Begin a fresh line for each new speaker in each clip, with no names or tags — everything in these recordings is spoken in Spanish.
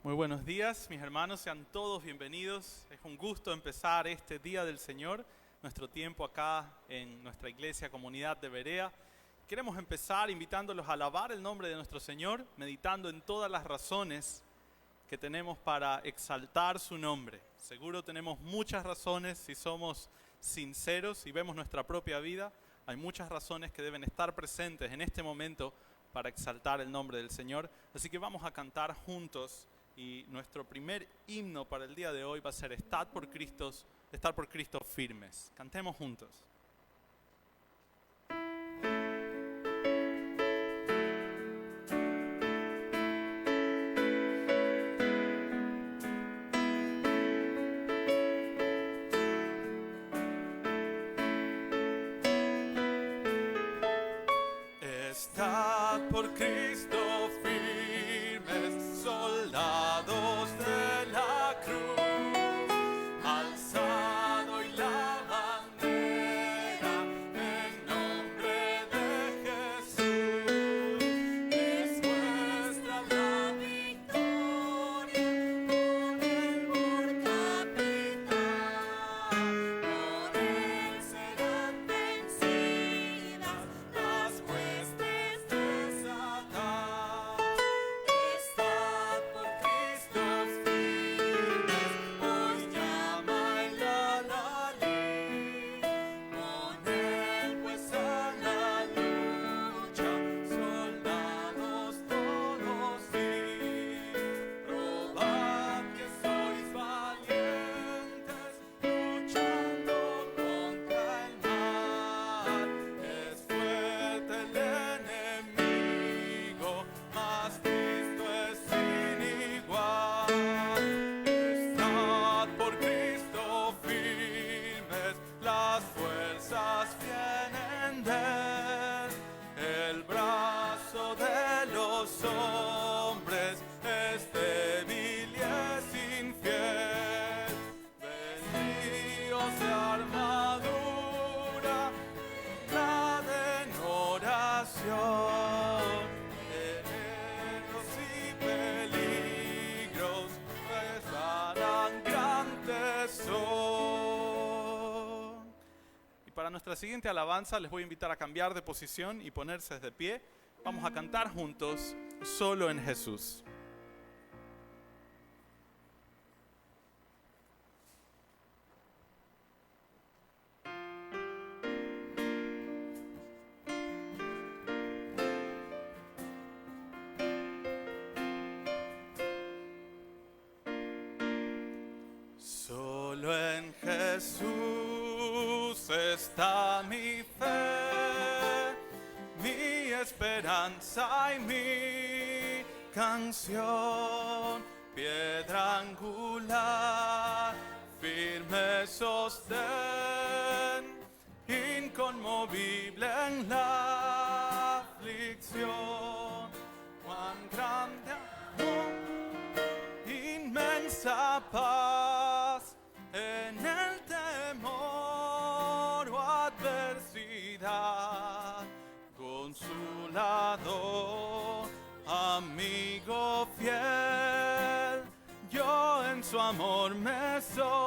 Muy buenos días, mis hermanos, sean todos bienvenidos. Es un gusto empezar este Día del Señor, nuestro tiempo acá en nuestra iglesia, comunidad de Berea. Queremos empezar invitándolos a alabar el nombre de nuestro Señor, meditando en todas las razones que tenemos para exaltar su nombre. Seguro tenemos muchas razones si somos sinceros y vemos nuestra propia vida. Hay muchas razones que deben estar presentes en este momento para exaltar el nombre del Señor. Así que vamos a cantar juntos. Y nuestro primer himno para el día de hoy va a ser estar por Cristo firmes. Cantemos juntos. Estad por Cristo firmes, soldados de la cruz, alzado y la bandera en nombre de Jesús. Es nuestra la victoria, con él por capitán, por él serán vencidas las huestes de Satán. Estad por Cristo firmes, hoy llama el Adalid. Con él pues a la lucha, soldados todos id. Probad que sois valientes, luchando contra el mal. Es fuerte el enemigo, mas Cristo es sin igual. Estad por Cristo firmes, las fuerzas vienen de él. El brazo de los hombres es débil y es infiel. Vestidos de armadura, la en oración, enemigos y peligros pues harán gran tesoro. Y para nuestra siguiente alabanza les voy a invitar a cambiar de posición y ponerse de pie. Vamos a cantar juntos, Solo en Jesús. Solo en Jesús está mi fe, mi esperanza y mi canción. Piedra angular, firme sostén, inconmovible en la aflicción. Cuán grande amor, inmensa paz en el temor o adversidad. Consolador, amigo fiel, yo en su amor me sostendré.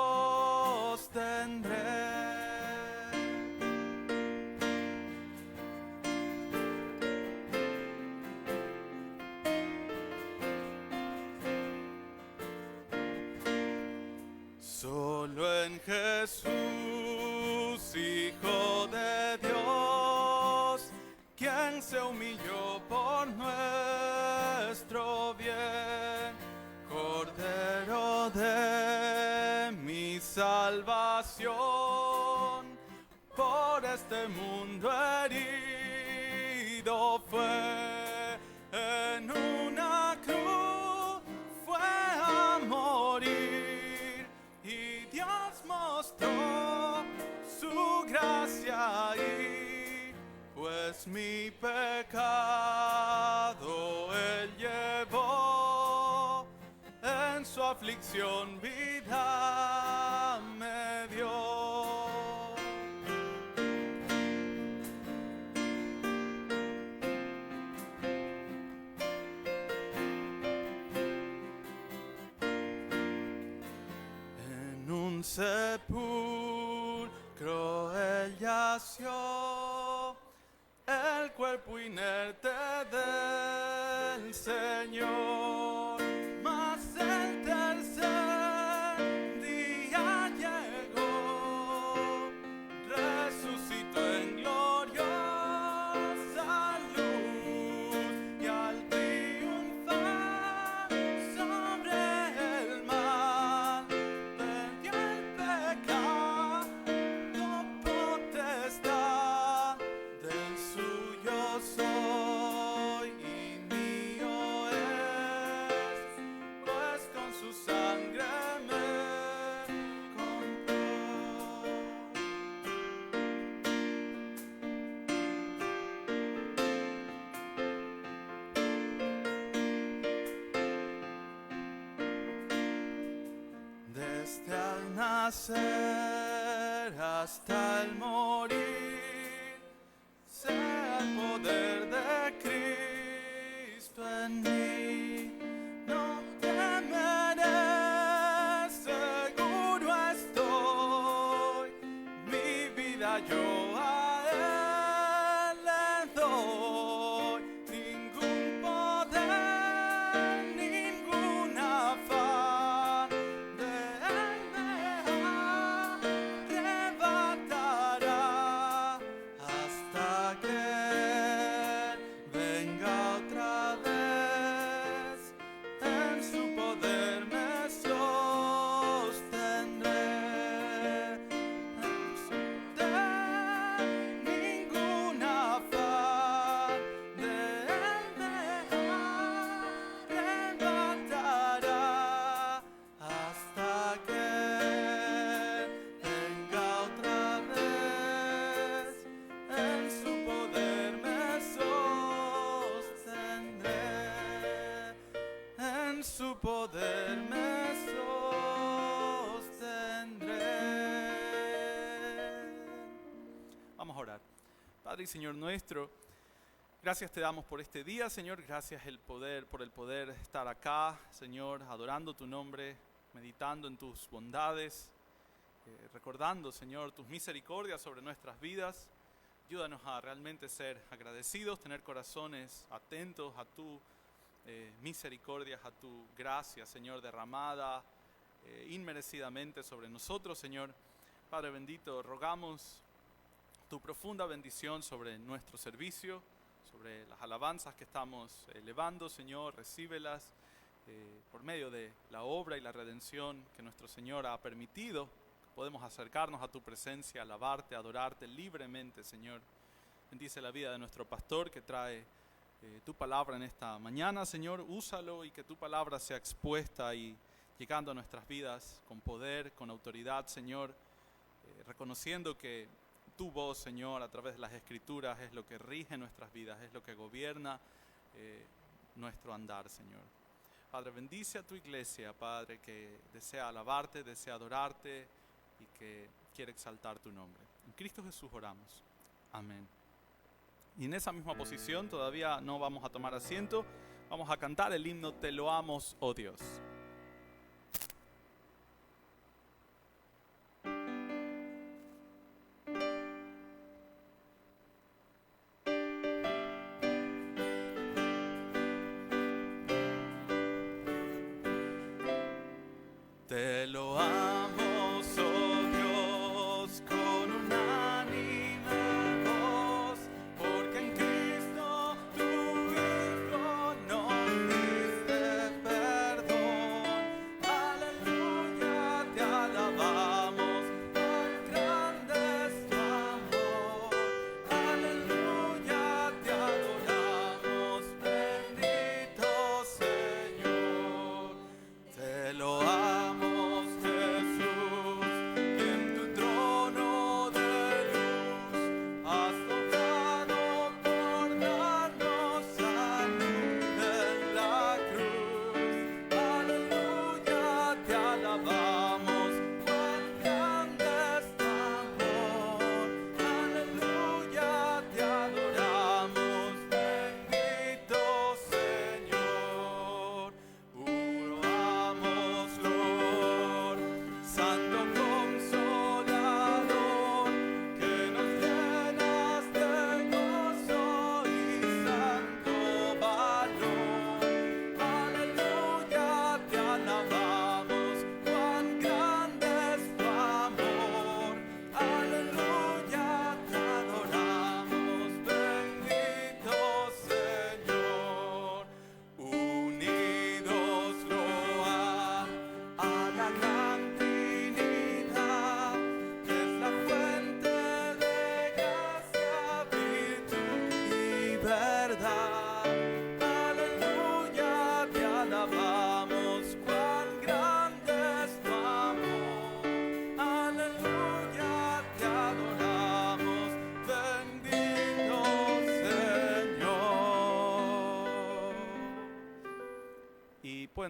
Solo en Jesús, Hijo de Dios, quien se humilló por nuestro bien, Cordero de mi salvación, este mundo herido fue en una cruz, fue a morir y Dios mostró su gracia ahí, pues mi pecado Él llevó, en su aflicción vida me dio. En un sepulcro Él yació, el cuerpo inerte del Señor, mas el tercer día llegó, resucitó en gloriosa luz, y al triunfar sobre el mal, vendió el pecado potestad. Del suyo soy y mío es, pues con su sangre me compró. Desde al nacer hasta el morir, sea el poder de Cristo en mí. No temeré, seguro estoy, mi vida yo a Él le doy. Ningún poder, ningún afán de Él me arrebatará, hasta que Él venga otra vez. En su poder me sostendré. En su poder, ningún afán de Él me arrebatará, hasta que Él venga otra vez. En su poder me sostendré. En su poder me sostendré. Vamos a orar. Padre y Señor nuestro, gracias te damos por este día, Señor. Gracias por el poder estar acá, Señor, adorando tu nombre, meditando en tus bondades, recordando, Señor, tus misericordias sobre nuestras vidas. Ayúdanos a realmente ser agradecidos, tener corazones atentos a tu misericordia, a tu gracia, Señor, derramada inmerecidamente sobre nosotros, Señor. Padre bendito, rogamos tu profunda bendición sobre nuestro servicio, sobre las alabanzas que estamos elevando, Señor. Recíbelas por medio de la obra y la redención que nuestro Señor ha permitido. Podemos acercarnos a tu presencia, alabarte, adorarte libremente, Señor. Bendice la vida de nuestro pastor que trae tu palabra en esta mañana, Señor. Úsalo y que tu palabra sea expuesta y llegando a nuestras vidas con poder, con autoridad, Señor. Reconociendo que tu voz, Señor, a través de las Escrituras es lo que rige nuestras vidas, es lo que gobierna nuestro andar, Señor. Padre, bendice a tu iglesia, Padre, que desea alabarte, desea adorarte y que quiere exaltar tu nombre. En Cristo Jesús oramos. Amén. Y en esa misma posición, todavía no vamos a tomar asiento, vamos a cantar el himno Te loamos, oh Dios. Te loamos, oh Dios, con unánime voz, porque en Cristo tu Hijo nos diste perdón. Aleluya, te alabamos, tan grande es tu amor.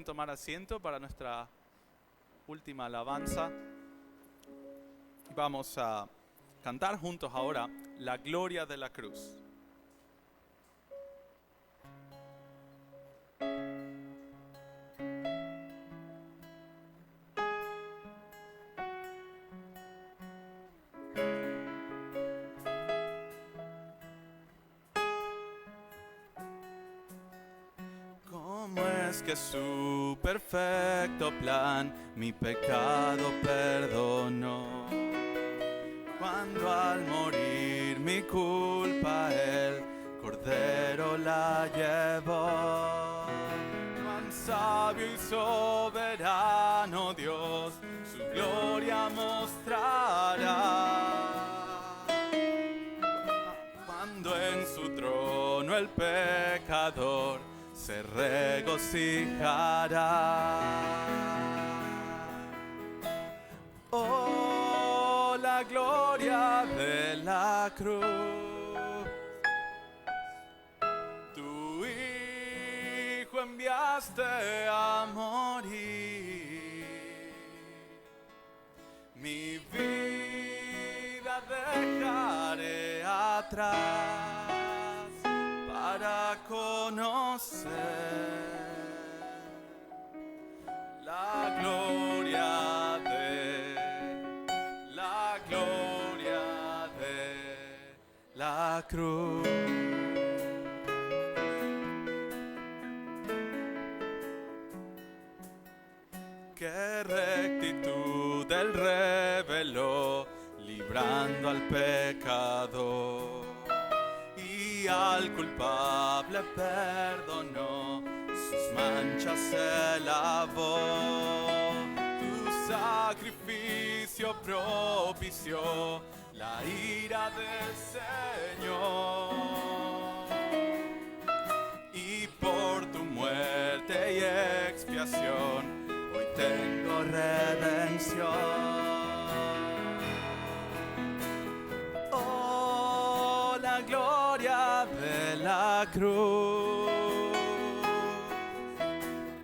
tomar asiento para nuestra última alabanza. Vamos a cantar juntos ahora La Gloria de la Cruz. Que su perfecto plan mi pecado perdonó, cuando al morir mi culpa el Cordero la llevó. Cuán sabio y soberano Dios su gloria mostrará, cuando en su trono el pecador se regocijará. Oh, la gloria de la cruz. Tu Hijo enviaste a morir. Mi vida dejaré atrás para conocer la gloria de la cruz. Qué rectitud él reveló, librando al pecador. Y al culpable perdonó, sus manchas se lavó. Tu sacrificio propició la ira del Señor. Y por tu muerte y expiación, hoy tengo redención. La gloria de la cruz.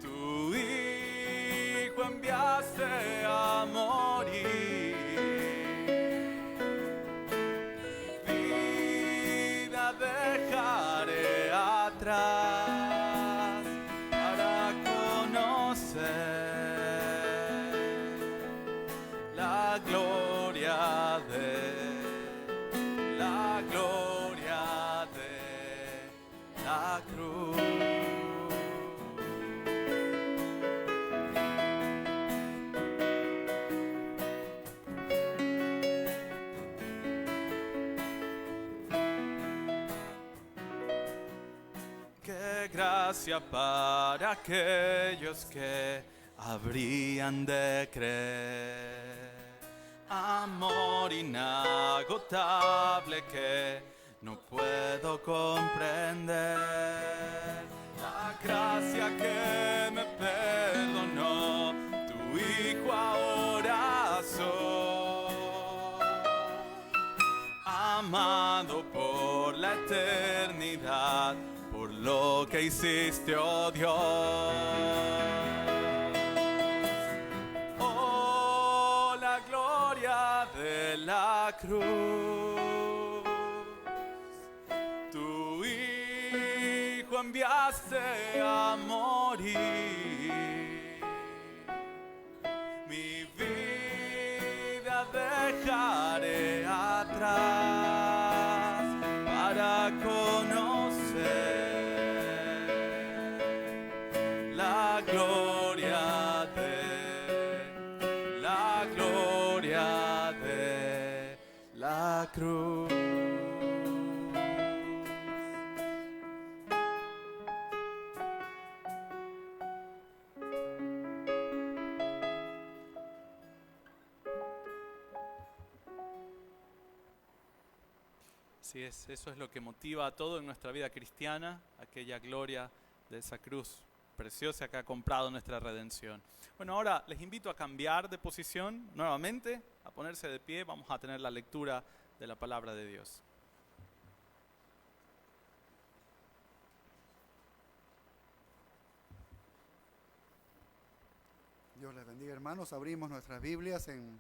Tu Hijo enviaste a morir. Vida dejaré atrás para conocer la gloria de la cruz. Qué gracia para aquellos que habrían de creer. Amor inagotable que no puedo comprender. La gracia que me perdonó tu Hijo ahora soy. Amado por la eternidad, por lo que hiciste, oh Dios. Oh, la gloria de la cruz. Enviaste a morir. Mi vida dejaré atrás para conocer la gloria de la cruz. Así es, eso es lo que motiva a todo en nuestra vida cristiana, aquella gloria de esa cruz preciosa que ha comprado nuestra redención. Bueno, ahora les invito a cambiar de posición nuevamente, a ponerse de pie. Vamos a tener la lectura de la palabra de Dios.
Dios les bendiga, hermanos. Abrimos nuestras Biblias en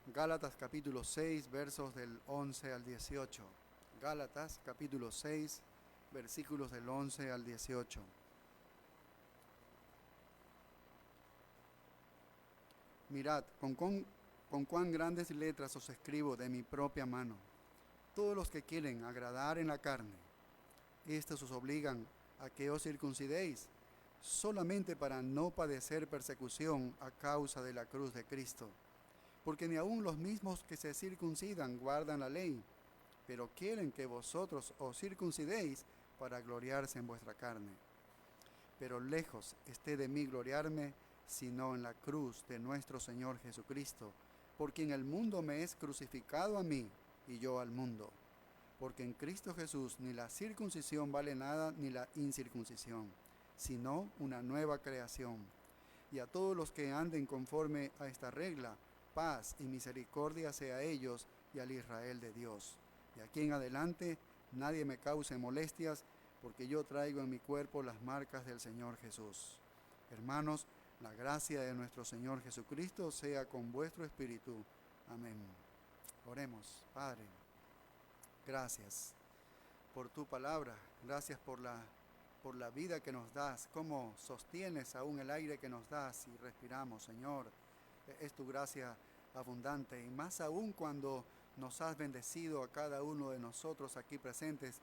Gálatas capítulo 6, versos del 11 al 18. Gálatas capítulo 6, versículos del 11 al 18. Mirad, con cuán grandes letras os escribo de mi propia mano. Todos los que quieren agradar en la carne, estos os obligan a que os circuncidéis, solamente para no padecer persecución a causa de la cruz de Cristo. Porque ni aun los mismos que se circuncidan guardan la ley, pero quieren que vosotros os circuncidéis para gloriarse en vuestra carne. Pero lejos esté de mí gloriarme, sino en la cruz de nuestro Señor Jesucristo, por quien el mundo me es crucificado a mí y yo al mundo. Porque en Cristo Jesús ni la circuncisión vale nada ni la incircuncisión, sino una nueva creación. Y a todos los que anden conforme a esta regla, paz y misericordia sea a ellos y al Israel de Dios. De aquí en adelante nadie me cause molestias, porque yo traigo en mi cuerpo las marcas del Señor Jesús. Hermanos, la gracia de nuestro Señor Jesucristo sea con vuestro espíritu. Amén. Oremos. Padre, gracias por tu palabra, gracias por la vida que nos das, cómo sostienes aún el aire que nos das y respiramos, Señor. Es tu gracia abundante, y más aún cuando nos has bendecido a cada uno de nosotros aquí presentes,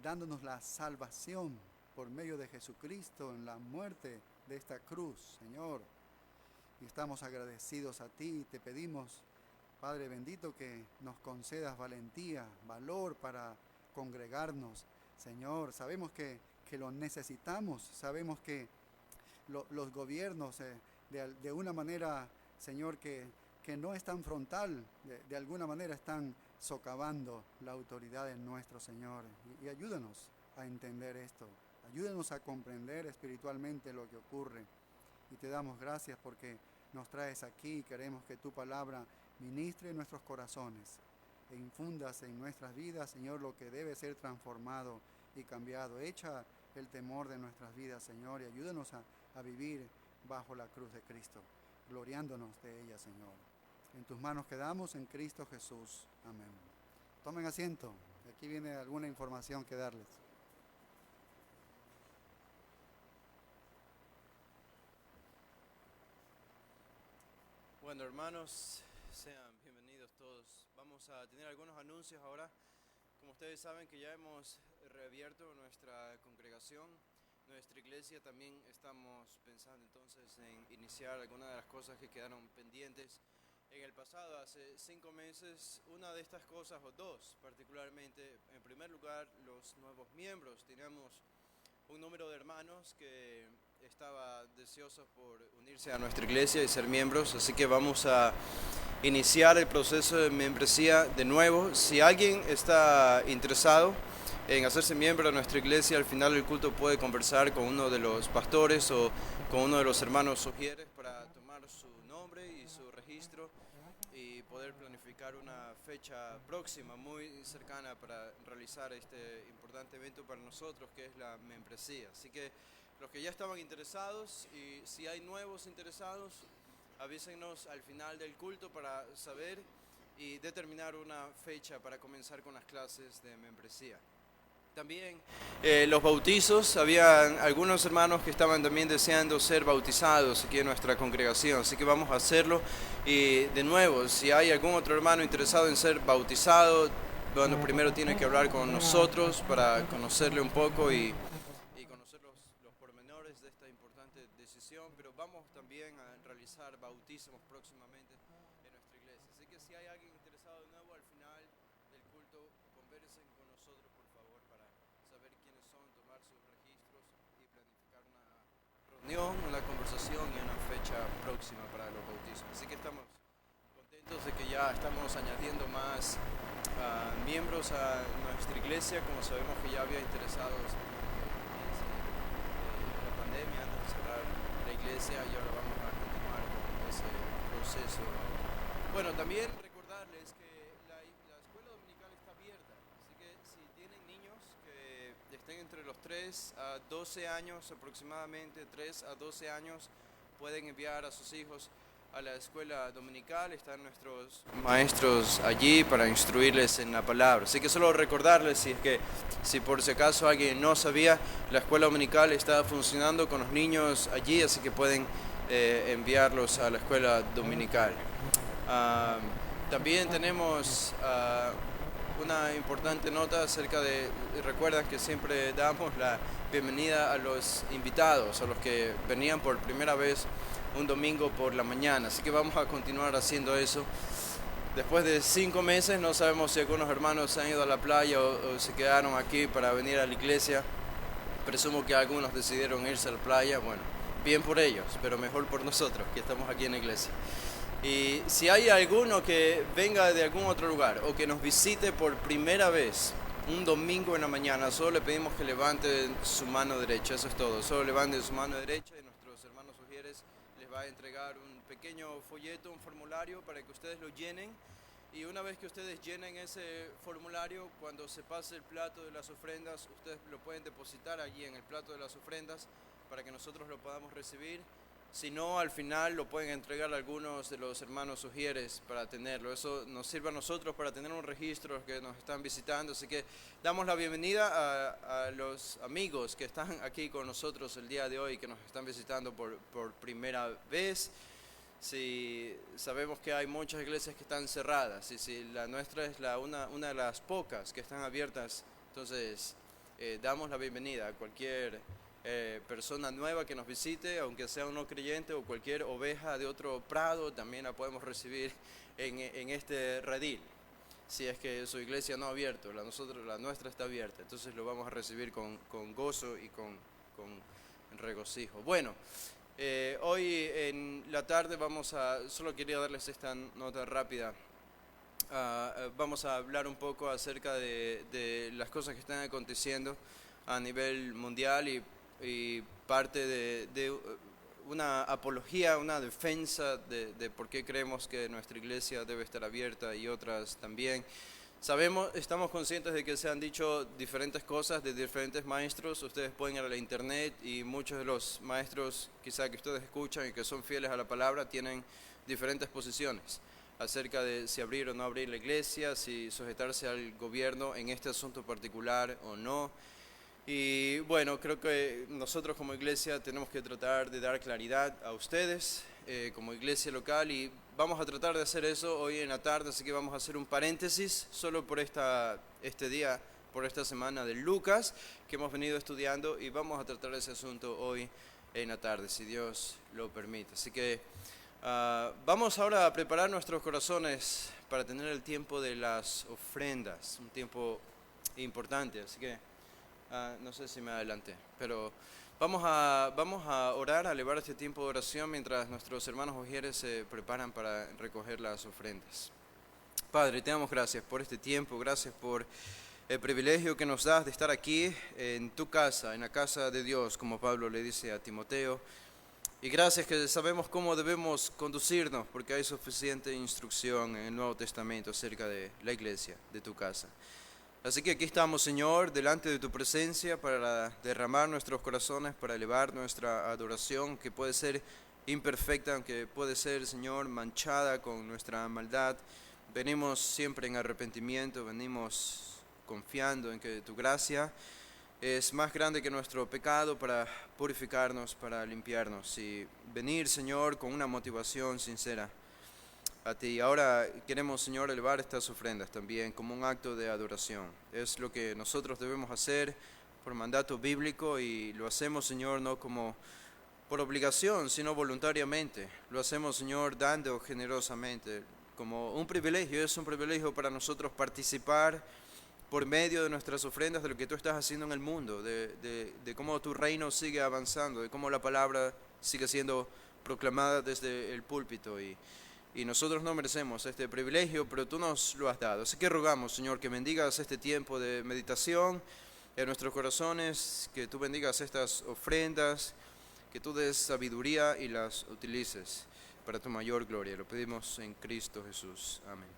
dándonos la salvación por medio de Jesucristo en la muerte de esta cruz, Señor. Y estamos agradecidos a ti y te pedimos, Padre bendito, que nos concedas valentía, valor para congregarnos, Señor. Sabemos que lo necesitamos, sabemos que los gobiernos de una manera, Señor, que no es tan frontal, de alguna manera están socavando la autoridad de nuestro Señor. Y ayúdanos a entender esto, ayúdanos a comprender espiritualmente lo que ocurre. Y te damos gracias porque nos traes aquí y queremos que tu palabra ministre en nuestros corazones e infundas en nuestras vidas, Señor, lo que debe ser transformado y cambiado. Echa el temor de nuestras vidas, Señor, y ayúdanos a vivir bajo la cruz de Cristo, gloriándonos de ella, Señor. En tus manos quedamos, en Cristo Jesús. Amén. Tomen asiento. Aquí viene alguna información que darles.
Bueno, hermanos, sean bienvenidos todos. Vamos a tener algunos anuncios ahora. Como ustedes saben que ya hemos reabierto nuestra congregación, nuestra iglesia. También estamos pensando entonces en iniciar algunas de las cosas que quedaron pendientes en el pasado. Hace 5 meses, una de estas cosas, o dos particularmente, en primer lugar, los nuevos miembros. Teníamos un número de hermanos que estaba deseosos por unirse a nuestra iglesia y ser miembros, así que vamos a iniciar el proceso de membresía de nuevo. Si alguien está interesado en hacerse miembro de nuestra iglesia, al final del culto puede conversar con uno de los pastores o con uno de los hermanos sugieres para tomar su nombre y su registro y poder planificar una fecha próxima, muy cercana, para realizar este importante evento para nosotros, que es la membresía. Así que los que ya estaban interesados, y si hay nuevos interesados, avísenos al final del culto para saber y determinar una fecha para comenzar con las clases de membresía. También los bautizos, había algunos hermanos que estaban también deseando ser bautizados aquí en nuestra congregación, así que vamos a hacerlo. Y de nuevo, si hay algún otro hermano interesado en ser bautizado, bueno, primero tiene que hablar con nosotros para conocerle un poco y conocer los pormenores de esta importante decisión, pero vamos también a realizar bautismos próximamente en nuestra iglesia. Así que si hay alguien interesado de nuevo, al final del culto, conversen con nosotros, por favor, para saber quiénes son, tomar sus registros y planificar una reunión, una conversación y una fecha próxima para los bautismos. Así que estamos contentos de que ya estamos añadiendo más miembros a nuestra iglesia. Como sabemos que ya había interesados la pandemia antes de cerrar la iglesia, y ahora vamos a continuar con ese proceso. Bueno, también recordarles que la escuela dominical está abierta, así que si tienen niños que estén entre los 3 a 12 años aproximadamente, 3 a 12 años, pueden enviar a sus hijos a la escuela dominical. Están nuestros maestros allí para instruirles en la palabra. Así que solo recordarles, si por si acaso alguien no sabía, la escuela dominical está funcionando con los niños allí, así que pueden enviarlos a la escuela dominical. También tenemos una importante nota acerca de, recuerdan que siempre damos la bienvenida a los invitados, a los que venían por primera vez un domingo por la mañana, así que vamos a continuar haciendo eso. Después de 5 meses, no sabemos si algunos hermanos se han ido a la playa o se quedaron aquí para venir a la iglesia. Presumo que algunos decidieron irse a la playa, bueno, bien por ellos, pero mejor por nosotros que estamos aquí en la iglesia. Y si hay alguno que venga de algún otro lugar o que nos visite por primera vez un domingo en la mañana, solo le pedimos que levanten su mano derecha, eso es todo. Solo levanten su mano derecha y nuestros hermanos Ujieres les va a entregar un pequeño folleto, un formulario para que ustedes lo llenen. Y una vez que ustedes llenen ese formulario, cuando se pase el plato de las ofrendas, ustedes lo pueden depositar allí en el plato de las ofrendas para que nosotros lo podamos recibir. Si no, al final lo pueden entregar a algunos de los hermanos Ujieres para tenerlo. Eso nos sirve a nosotros para tener un registro de los que nos están visitando. Así que damos la bienvenida a los amigos que están aquí con nosotros el día de hoy, que nos están visitando por primera vez. Si sabemos que hay muchas iglesias que están cerradas y si la nuestra es una de las pocas que están abiertas, entonces damos la bienvenida a cualquier persona nueva que nos visite, aunque sea un no creyente o cualquier oveja de otro prado, también la podemos recibir en este redil. Si es que su iglesia no ha abierto, la nuestra está abierta, entonces lo vamos a recibir con gozo y con regocijo. Bueno, hoy en la tarde solo quería darles esta nota rápida. Vamos a hablar un poco acerca de las cosas que están aconteciendo a nivel mundial y parte de una apología, una defensa de por qué creemos que nuestra iglesia debe estar abierta y otras también. Estamos conscientes de que se han dicho diferentes cosas de diferentes maestros. Ustedes pueden ir a la internet y muchos de los maestros quizá que ustedes escuchan y que son fieles a la palabra tienen diferentes posiciones acerca de si abrir o no abrir la iglesia, si sujetarse al gobierno en este asunto particular o no. Y bueno, creo que nosotros como iglesia tenemos que tratar de dar claridad a ustedes como iglesia local y vamos a tratar de hacer eso hoy en la tarde, así que vamos a hacer un paréntesis solo por este día, por esta semana de Lucas que hemos venido estudiando y vamos a tratar ese asunto hoy en la tarde, si Dios lo permite. Así que vamos ahora a preparar nuestros corazones para tener el tiempo de las ofrendas, un tiempo importante, así que no sé si me adelanté, pero vamos a orar, a elevar este tiempo de oración mientras nuestros hermanos Ujieres se preparan para recoger las ofrendas. Padre, te damos gracias por este tiempo, gracias por el privilegio que nos das de estar aquí en tu casa, en la casa de Dios, como Pablo le dice a Timoteo. Y gracias que sabemos cómo debemos conducirnos, porque hay suficiente instrucción en el Nuevo Testamento acerca de la iglesia, de tu casa. Así que aquí estamos, Señor, delante de tu presencia para derramar nuestros corazones, para elevar nuestra adoración, que puede ser imperfecta, aunque puede ser, Señor, manchada con nuestra maldad. Venimos siempre en arrepentimiento, venimos confiando en que tu gracia es más grande que nuestro pecado para purificarnos, para limpiarnos y venir, Señor, con una motivación sincera a ti. Ahora queremos, Señor, elevar estas ofrendas también como un acto de adoración. Es lo que nosotros debemos hacer por mandato bíblico y lo hacemos, Señor, no como por obligación, sino voluntariamente. Lo hacemos, Señor, dando generosamente como un privilegio. Es un privilegio para nosotros participar por medio de nuestras ofrendas de lo que tú estás haciendo en el mundo, de cómo tu reino sigue avanzando, de cómo la palabra sigue siendo proclamada desde el púlpito y nosotros no merecemos este privilegio, pero tú nos lo has dado. Así que rogamos, Señor, que bendigas este tiempo de meditación en nuestros corazones, que tú bendigas estas ofrendas, que tú des sabiduría y las utilices para tu mayor gloria. Lo pedimos en Cristo Jesús. Amén.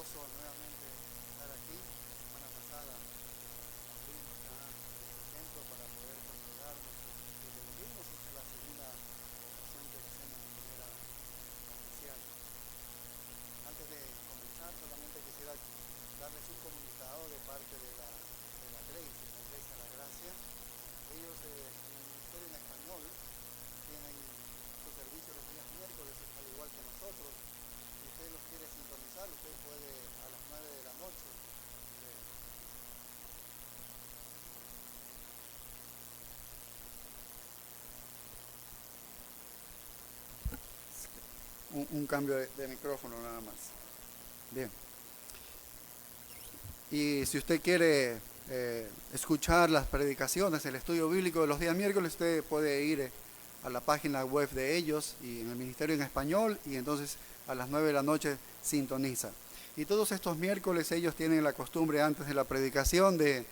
gozo nuevamente estar aquí. La semana pasada abrimos ya el templo para poder congregarnos y reunirnos. Esta es la segunda ocasión que lo hacemos de manera oficial. Antes de comenzar, solamente quisiera darles un comunicado de parte de la Grace, de la Iglesia de la Gracia. Ellos en el ministerio en español tienen su servicio los días miércoles, al igual que nosotros. Si usted los quiere sintonizar, usted puede a las 9 de la noche. Un cambio de micrófono nada más. Bien. Y si usted quiere escuchar las predicaciones, el estudio bíblico de los días miércoles, usted puede ir a la página web de ellos y en el ministerio en español, y entonces a las 9 de la noche sintoniza. Y todos estos miércoles ellos tienen la costumbre antes de la predicación de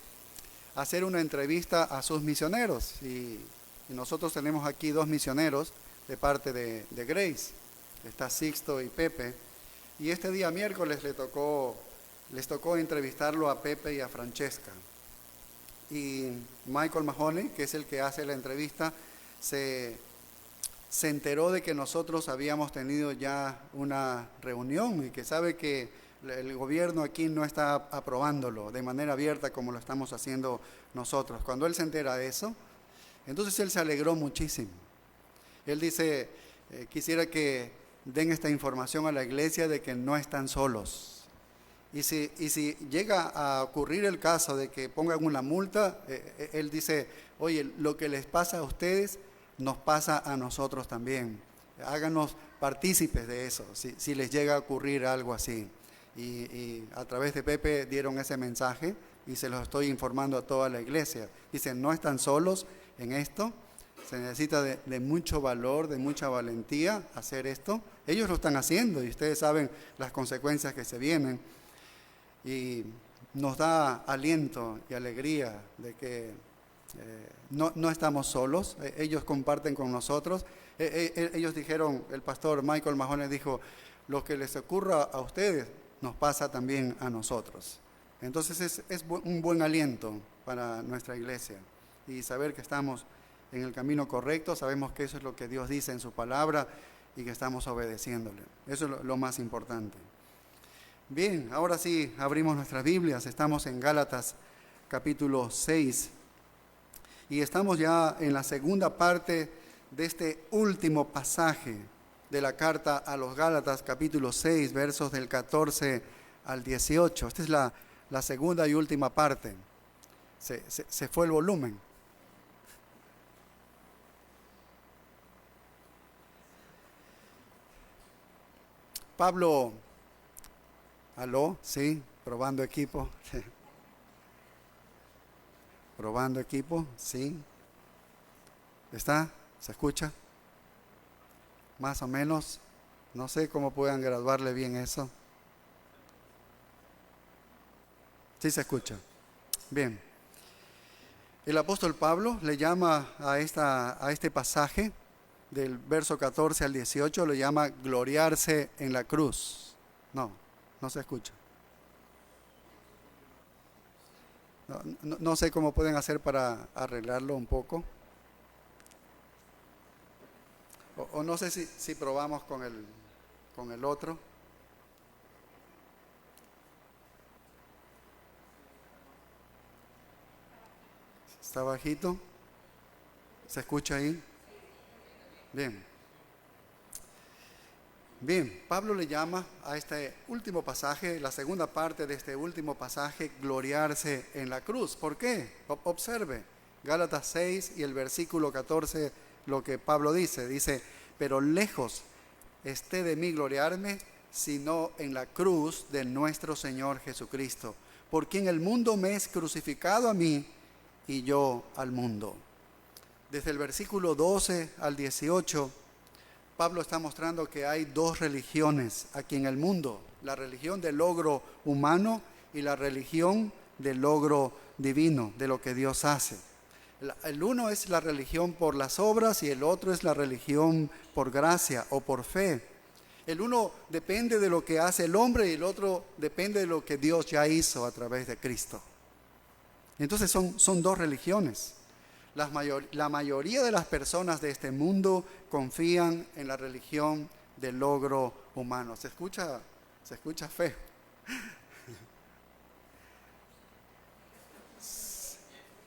hacer una entrevista a sus misioneros, y nosotros tenemos aquí 2 misioneros de parte de Grace. Está Sixto y Pepe, y este día miércoles les tocó entrevistarlo a Pepe y a Francesca. Y Michael Mahoney, que es el que hace la entrevista, se enteró de que nosotros habíamos tenido ya una reunión y que sabe que el gobierno aquí no está aprobándolo de manera abierta como lo estamos haciendo nosotros. Cuando él se entera de eso, entonces él se alegró muchísimo. Él dice, quisiera que den esta información a la iglesia de que no están solos. Y si llega a ocurrir el caso de que pongan una multa, él dice, oye, lo que les pasa a ustedes nos pasa a nosotros también. Háganos partícipes de eso, si les llega a ocurrir algo así. Y a través de Pepe dieron ese mensaje y se los estoy informando a toda la iglesia. Dicen, no están solos en esto. Se necesita de mucho valor, de mucha valentía hacer esto. Ellos lo están haciendo y ustedes saben las consecuencias que se vienen. Y nos da aliento y alegría de que no estamos solos. Ellos comparten con nosotros. Ellos dijeron, el pastor Michael Mahoney dijo, lo que les ocurra a ustedes nos pasa también a nosotros. Entonces es un buen aliento para nuestra iglesia y saber que estamos en el camino correcto, sabemos que eso es lo que Dios dice en su palabra y que estamos obedeciéndole. Eso es lo más importante. Bien, ahora sí abrimos nuestras Biblias, estamos en Gálatas capítulo 6 y estamos ya en la segunda parte de este último pasaje de la carta a los Gálatas capítulo 6, versos del 14 al 18. Esta es la segunda y última parte. Se fue el volumen. Pablo, ¿aló? Sí, probando equipo. Probando equipo, sí. ¿Está? ¿Se escucha? Más o menos. No sé cómo puedan graduarle bien eso. Sí se escucha. Bien. El apóstol Pablo le llama a este pasaje del verso 14 al 18, lo llama gloriarse en la cruz. No se escucha. No sé cómo pueden hacer para arreglarlo un poco. O no sé si probamos con el otro. ¿Está bajito? ¿Se escucha ahí? Bien, Pablo le llama a este último pasaje, la segunda parte de este último pasaje, gloriarse en la cruz. ¿Por qué? Observe, Gálatas 6 y el versículo 14, lo que Pablo dice, pero lejos esté de mí gloriarme, sino en la cruz de nuestro Señor Jesucristo, por quien el mundo me es crucificado a mí y yo al mundo. Desde el versículo 12 al 18, Pablo está mostrando que hay 2 religiones aquí en el mundo, la religión del logro humano y la religión del logro divino, de lo que Dios hace. El uno es la religión por las obras y el otro es la religión por gracia o por fe. El uno depende de lo que hace el hombre y el otro depende de lo que Dios ya hizo a través de Cristo. Entonces son dos religiones. La mayoría de las personas de este mundo confían en la religión del logro humano. Se escucha feo.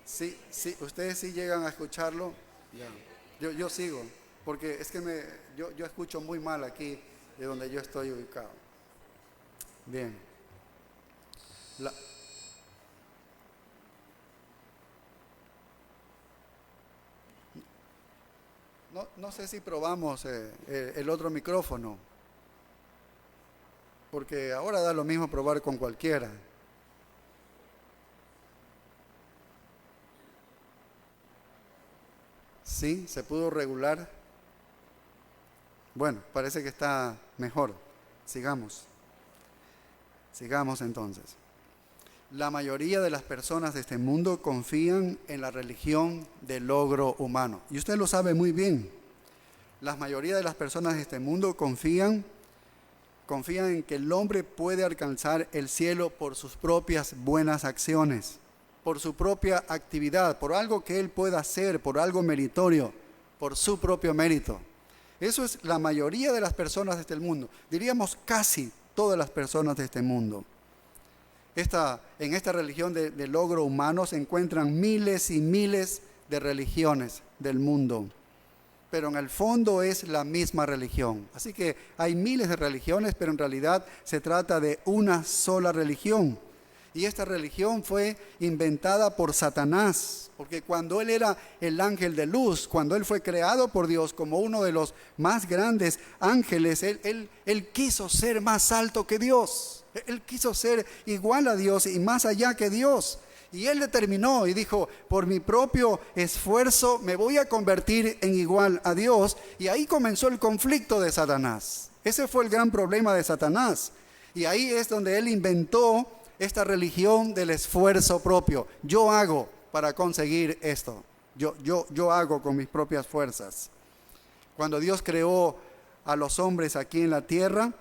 Sí, ustedes sí llegan a escucharlo. Yo sigo, porque es que yo escucho muy mal aquí de donde yo estoy ubicado. Bien. No sé si probamos el otro micrófono, porque ahora da lo mismo probar con cualquiera. ¿Sí? ¿Se pudo regular? Bueno, parece que está mejor. Sigamos entonces. La mayoría de las personas de este mundo confían en la religión del logro humano. Y usted lo sabe muy bien. La mayoría de las personas de este mundo confían en que el hombre puede alcanzar el cielo por sus propias buenas acciones, por su propia actividad, por algo que él pueda hacer, por algo meritorio, por su propio mérito. Eso es la mayoría de las personas de este mundo. Diríamos casi todas las personas de este mundo. En esta religión de logro humano se encuentran miles y miles de religiones del mundo, pero en el fondo es la misma religión. Así que hay miles de religiones, pero en realidad se trata de una sola religión. Y esta religión fue inventada por Satanás, porque cuando él era el ángel de luz, cuando él fue creado por Dios como uno de los más grandes ángeles, él quiso ser más alto que Dios. Él quiso ser igual a Dios y más allá que Dios. Y él determinó y dijo, por mi propio esfuerzo me voy a convertir en igual a Dios. Y ahí comenzó el conflicto de Satanás. Ese fue el gran problema de Satanás. Y ahí es donde él inventó esta religión del esfuerzo propio. Yo hago para conseguir esto. Yo hago con mis propias fuerzas. Cuando Dios creó a los hombres aquí en la tierra,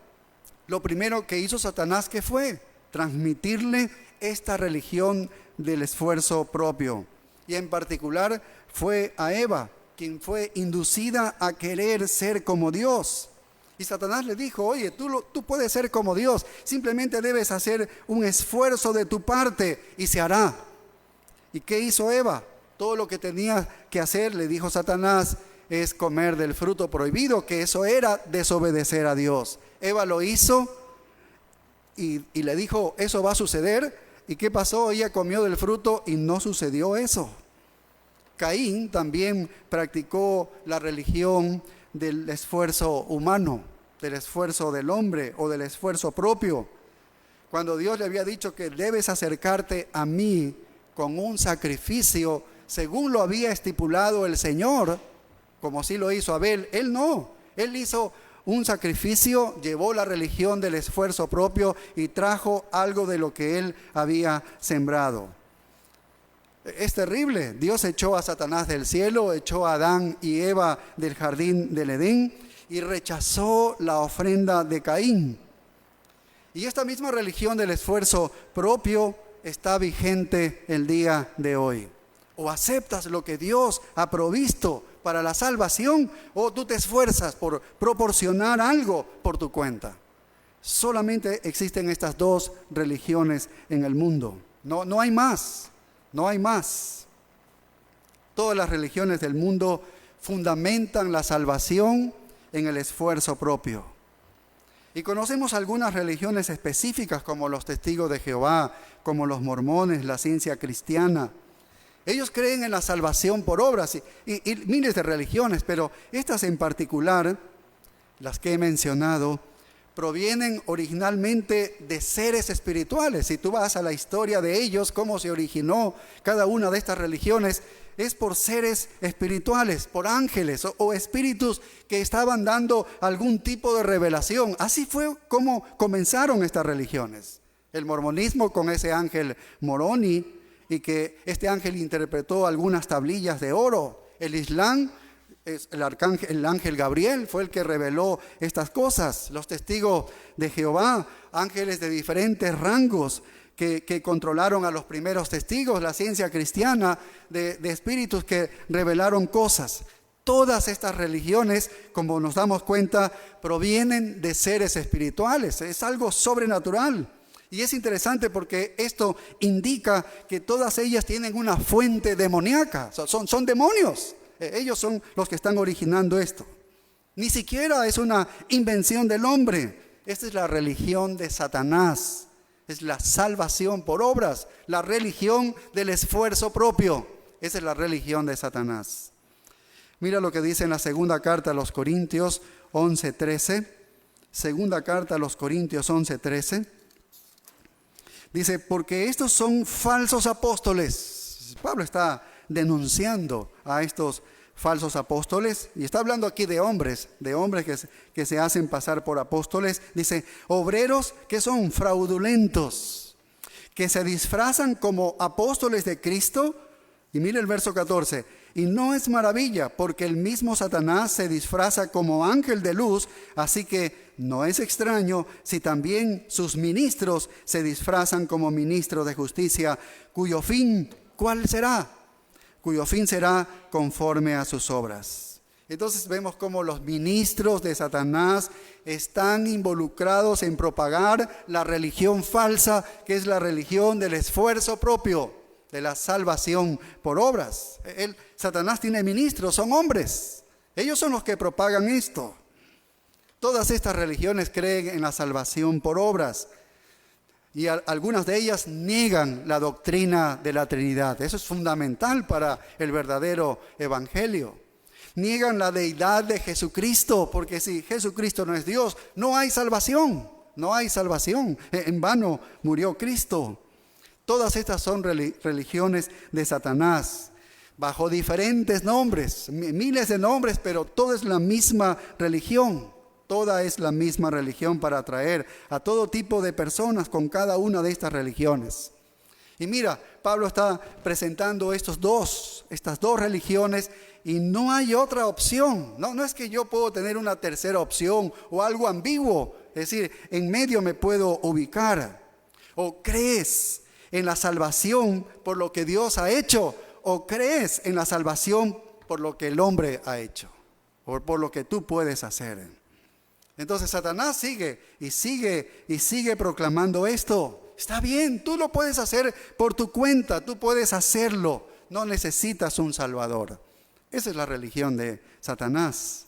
lo primero que hizo Satanás, ¿qué fue? Transmitirle esta religión del esfuerzo propio. Y en particular fue a Eva, quien fue inducida a querer ser como Dios. Y Satanás le dijo, oye, tú puedes ser como Dios, simplemente debes hacer un esfuerzo de tu parte y se hará. ¿Y qué hizo Eva? Todo lo que tenía que hacer, le dijo Satanás, es comer del fruto prohibido, que eso era desobedecer a Dios. Eva lo hizo y le dijo, eso va a suceder. ¿Y qué pasó? Ella comió del fruto y no sucedió eso. Caín también practicó la religión del esfuerzo humano, del esfuerzo del hombre o del esfuerzo propio. Cuando Dios le había dicho que debes acercarte a mí con un sacrificio, según lo había estipulado el Señor, como sí lo hizo Abel, él no. Él hizo un sacrificio, llevó la religión del esfuerzo propio y trajo algo de lo que él había sembrado. Es terrible. Dios echó a Satanás del cielo, echó a Adán y Eva del jardín del Edén y rechazó la ofrenda de Caín. Y esta misma religión del esfuerzo propio está vigente el día de hoy. O aceptas lo que Dios ha provisto para la salvación, o tú te esfuerzas por proporcionar algo por tu cuenta. Solamente existen estas dos religiones en el mundo. No hay más. No hay más. Todas las religiones del mundo fundamentan la salvación en el esfuerzo propio. Y conocemos algunas religiones específicas como los testigos de Jehová, como los mormones, la ciencia cristiana. Ellos creen en la salvación por obras y miles de religiones, pero estas en particular, las que he mencionado, provienen originalmente de seres espirituales. Si tú vas a la historia de ellos, cómo se originó cada una de estas religiones, es por seres espirituales, por ángeles o espíritus que estaban dando algún tipo de revelación. Así fue como comenzaron estas religiones. El mormonismo con ese ángel Moroni, y que este ángel interpretó algunas tablillas de oro. El Islam el ángel Gabriel fue el que reveló estas cosas. Los testigos de Jehová, ángeles de diferentes rangos que controlaron a los primeros testigos, la ciencia cristiana de espíritus que revelaron cosas. Todas estas religiones, como nos damos cuenta, provienen de seres espirituales. Es algo sobrenatural. Y es interesante porque esto indica que todas ellas tienen una fuente demoníaca. Son demonios. Ellos son los que están originando esto. Ni siquiera es una invención del hombre. Esta es la religión de Satanás. Es la salvación por obras, la religión del esfuerzo propio. Esa es la religión de Satanás. Mira lo que dice en la segunda carta a los Corintios 11:13. Segunda carta a los Corintios 11:13. Dice, porque estos son falsos apóstoles. Pablo está denunciando a estos falsos apóstoles, y está hablando aquí de hombres que se hacen pasar por apóstoles. Dice, obreros que son fraudulentos, que se disfrazan como apóstoles de Cristo. Y mire el verso 14, y no es maravilla, porque el mismo Satanás se disfraza como ángel de luz, así que no es extraño si también sus ministros se disfrazan como ministros de justicia, cuyo fin, ¿cuál será? Cuyo fin será conforme a sus obras. Entonces vemos cómo los ministros de Satanás están involucrados en propagar la religión falsa, que es la religión del esfuerzo propio, de la salvación por obras. Satanás tiene ministros, son hombres. Ellos son los que propagan esto. Todas estas religiones creen en la salvación por obras. Y algunas de ellas niegan la doctrina de la Trinidad. Eso es fundamental para el verdadero evangelio. Niegan la deidad de Jesucristo, porque si Jesucristo no es Dios, no hay salvación. No hay salvación. En vano murió Cristo. Todas estas son religiones de Satanás, bajo diferentes nombres, miles de nombres, pero todo es la misma religión. Toda es la misma religión para atraer a todo tipo de personas con cada una de estas religiones. Y mira, Pablo está presentando estas dos religiones y no hay otra opción. No es que yo puedo tener una tercera opción o algo ambiguo. Es decir, en medio me puedo ubicar. O crees en la salvación por lo que Dios ha hecho, o crees en la salvación por lo que el hombre ha hecho, o por lo que tú puedes hacer. Entonces Satanás sigue proclamando esto. Está bien, tú lo puedes hacer por tu cuenta, tú puedes hacerlo, no necesitas un salvador. Esa es la religión de Satanás.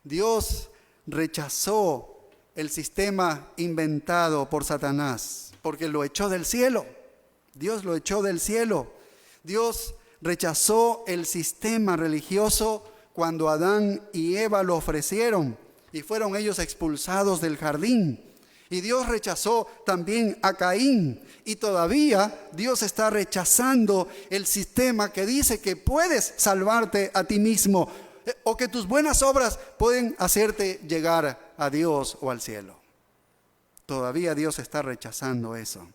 Dios rechazó el sistema inventado por Satanás, porque lo echó del cielo. Dios lo echó del cielo. Dios rechazó el sistema religioso cuando Adán y Eva lo ofrecieron. Y fueron ellos expulsados del jardín. Y Dios rechazó también a Caín. Y todavía Dios está rechazando el sistema que dice que puedes salvarte a ti mismo, o que tus buenas obras pueden hacerte llegar a Dios o al cielo. Todavía Dios está rechazando eso.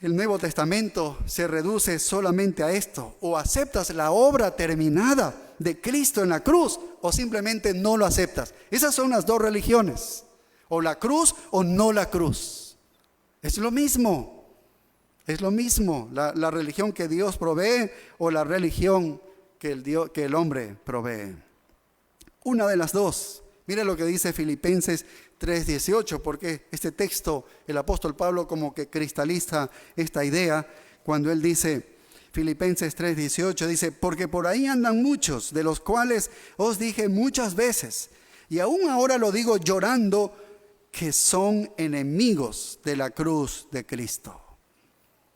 El Nuevo Testamento se reduce solamente a esto: o aceptas la obra terminada de Cristo en la cruz, o simplemente no lo aceptas. Esas son las dos religiones: o la cruz o no la cruz. Es lo mismo. Es lo mismo la religión que Dios provee o la religión que el hombre provee. Una de las dos. Mira lo que dice Filipenses 3:18, porque este texto, el apóstol Pablo como que cristaliza esta idea cuando él dice, Filipenses 3:18, dice, porque por ahí andan muchos, de los cuales os dije muchas veces, y aún ahora lo digo llorando, que son enemigos de la cruz de Cristo.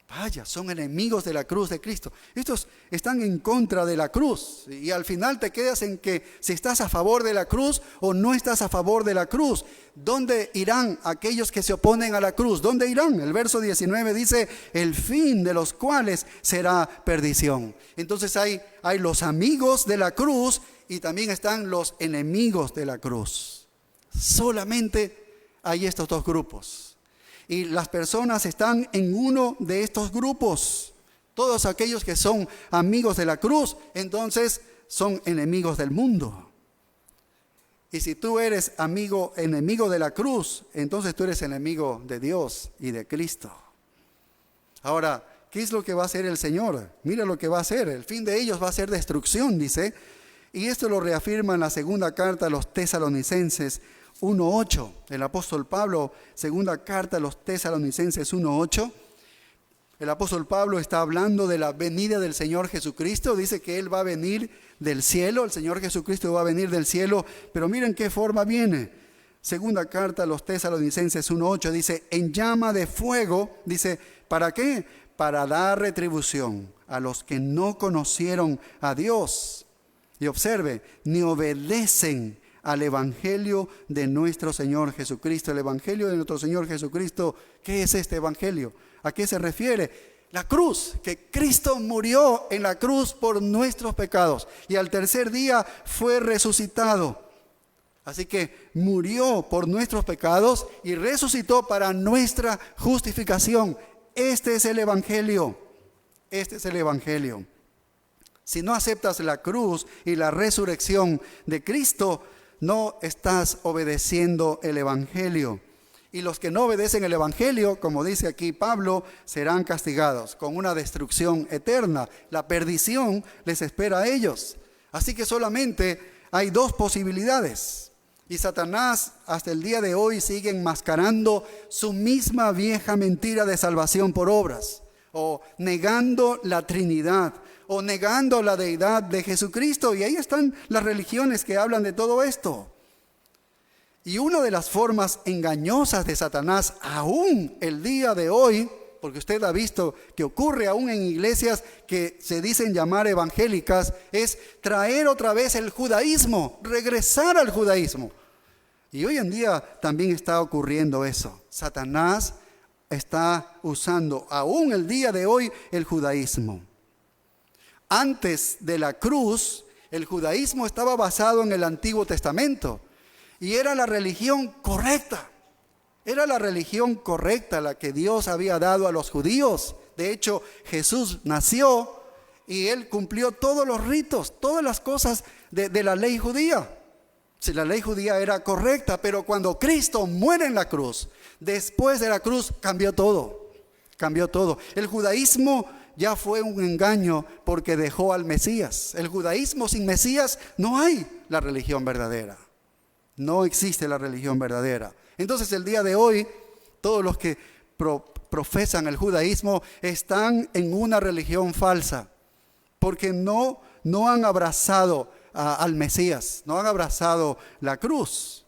Vaya, son enemigos de la cruz de Cristo. Estos están en contra de la cruz. Y al final te quedas en que si estás a favor de la cruz o no estás a favor de la cruz. ¿Dónde irán aquellos que se oponen a la cruz? ¿Dónde irán? El verso 19 dice, el fin de los cuales será perdición. Entonces hay los amigos de la cruz y también están los enemigos de la cruz. Solamente hay estos dos grupos. Y las personas están en uno de estos grupos. Todos aquellos que son amigos de la cruz, entonces son enemigos del mundo. Y si tú eres enemigo de la cruz, entonces tú eres enemigo de Dios y de Cristo. Ahora, ¿qué es lo que va a hacer el Señor? Mira lo que va a hacer. El fin de ellos va a ser destrucción, dice. Y esto lo reafirma en la segunda carta a los Tesalonicenses 1:8. El apóstol Pablo, segunda carta a los Tesalonicenses 1:8. El apóstol Pablo está hablando de la venida del Señor Jesucristo. Dice que Él va a venir del cielo. El Señor Jesucristo va a venir del cielo. Pero miren qué forma viene. Segunda carta a los Tesalonicenses 1:8 dice, en llama de fuego. Dice, ¿para qué? Para dar retribución a los que no conocieron a Dios. Y observe, ni obedecen al evangelio de nuestro Señor Jesucristo. El evangelio de nuestro Señor Jesucristo, ¿qué es este evangelio? ¿A qué se refiere? La cruz, que Cristo murió en la cruz por nuestros pecados y al tercer día fue resucitado. Así que murió por nuestros pecados y resucitó para nuestra justificación. Este es el evangelio. Este es el evangelio. Si no aceptas la cruz y la resurrección de Cristo, no estás obedeciendo el evangelio. Y los que no obedecen el evangelio, como dice aquí Pablo, serán castigados con una destrucción eterna. La perdición les espera a ellos. Así que solamente hay dos posibilidades. Y Satanás hasta el día de hoy sigue enmascarando su misma vieja mentira de salvación por obras, o negando la Trinidad, o negando la deidad de Jesucristo. Y ahí están las religiones que hablan de todo esto. Y una de las formas engañosas de Satanás, aún el día de hoy, porque usted ha visto que ocurre aún en iglesias que se dicen llamar evangélicas, es traer otra vez el judaísmo, regresar al judaísmo. Y hoy en día también está ocurriendo eso. Satanás está usando aún el día de hoy el judaísmo. Antes de la cruz, el judaísmo estaba basado en el Antiguo Testamento. Y era la religión correcta. Era la religión correcta la que Dios había dado a los judíos. De hecho, Jesús nació y Él cumplió todos los ritos, todas las cosas de la ley judía. Si la ley judía era correcta, pero cuando Cristo muere en la cruz, después de la cruz cambió todo. Cambió todo. El judaísmo ya fue un engaño porque dejó al Mesías. El judaísmo sin Mesías no hay la religión verdadera. No existe la religión verdadera. Entonces el día de hoy, todos los que profesan el judaísmo están en una religión falsa, porque no han abrazado al Mesías, no han abrazado la cruz.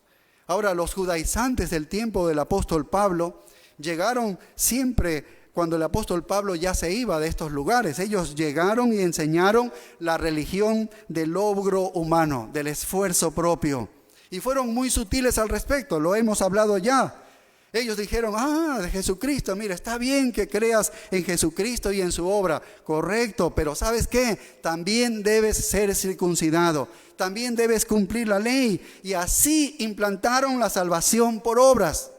Ahora, los judaizantes del tiempo del apóstol Pablo llegaron siempre cuando el apóstol Pablo ya se iba de estos lugares. Ellos llegaron y enseñaron la religión del logro humano, del esfuerzo propio. Y fueron muy sutiles al respecto, lo hemos hablado ya. Ellos dijeron, de Jesucristo, mira, está bien que creas en Jesucristo y en su obra, correcto, pero ¿sabes qué? También debes ser circuncidado, también debes cumplir la ley. Y así implantaron la salvación por obras.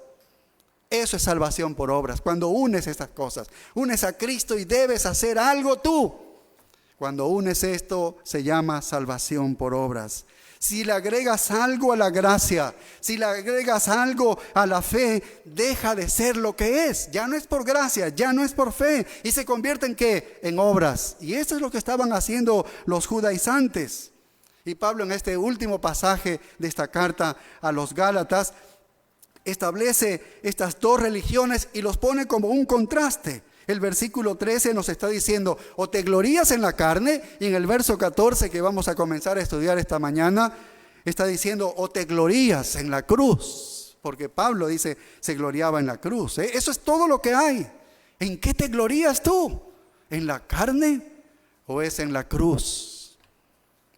Eso es salvación por obras, cuando unes estas cosas, unes a Cristo y debes hacer algo tú. Cuando unes esto, se llama salvación por obras. Si le agregas algo a la gracia, si le agregas algo a la fe, deja de ser lo que es. Ya no es por gracia, ya no es por fe. Y se convierte en ¿qué? En obras. Y esto es lo que estaban haciendo los judaizantes. Y Pablo en este último pasaje de esta carta a los Gálatas establece estas dos religiones y los pone como un contraste. El versículo 13 nos está diciendo, o te glorías en la carne, y en el verso 14 que vamos a comenzar a estudiar esta mañana, está diciendo, o te glorías en la cruz, porque Pablo dice, se gloriaba en la cruz. Eso es todo lo que hay. ¿En qué te glorías tú? ¿En la carne o es en la cruz?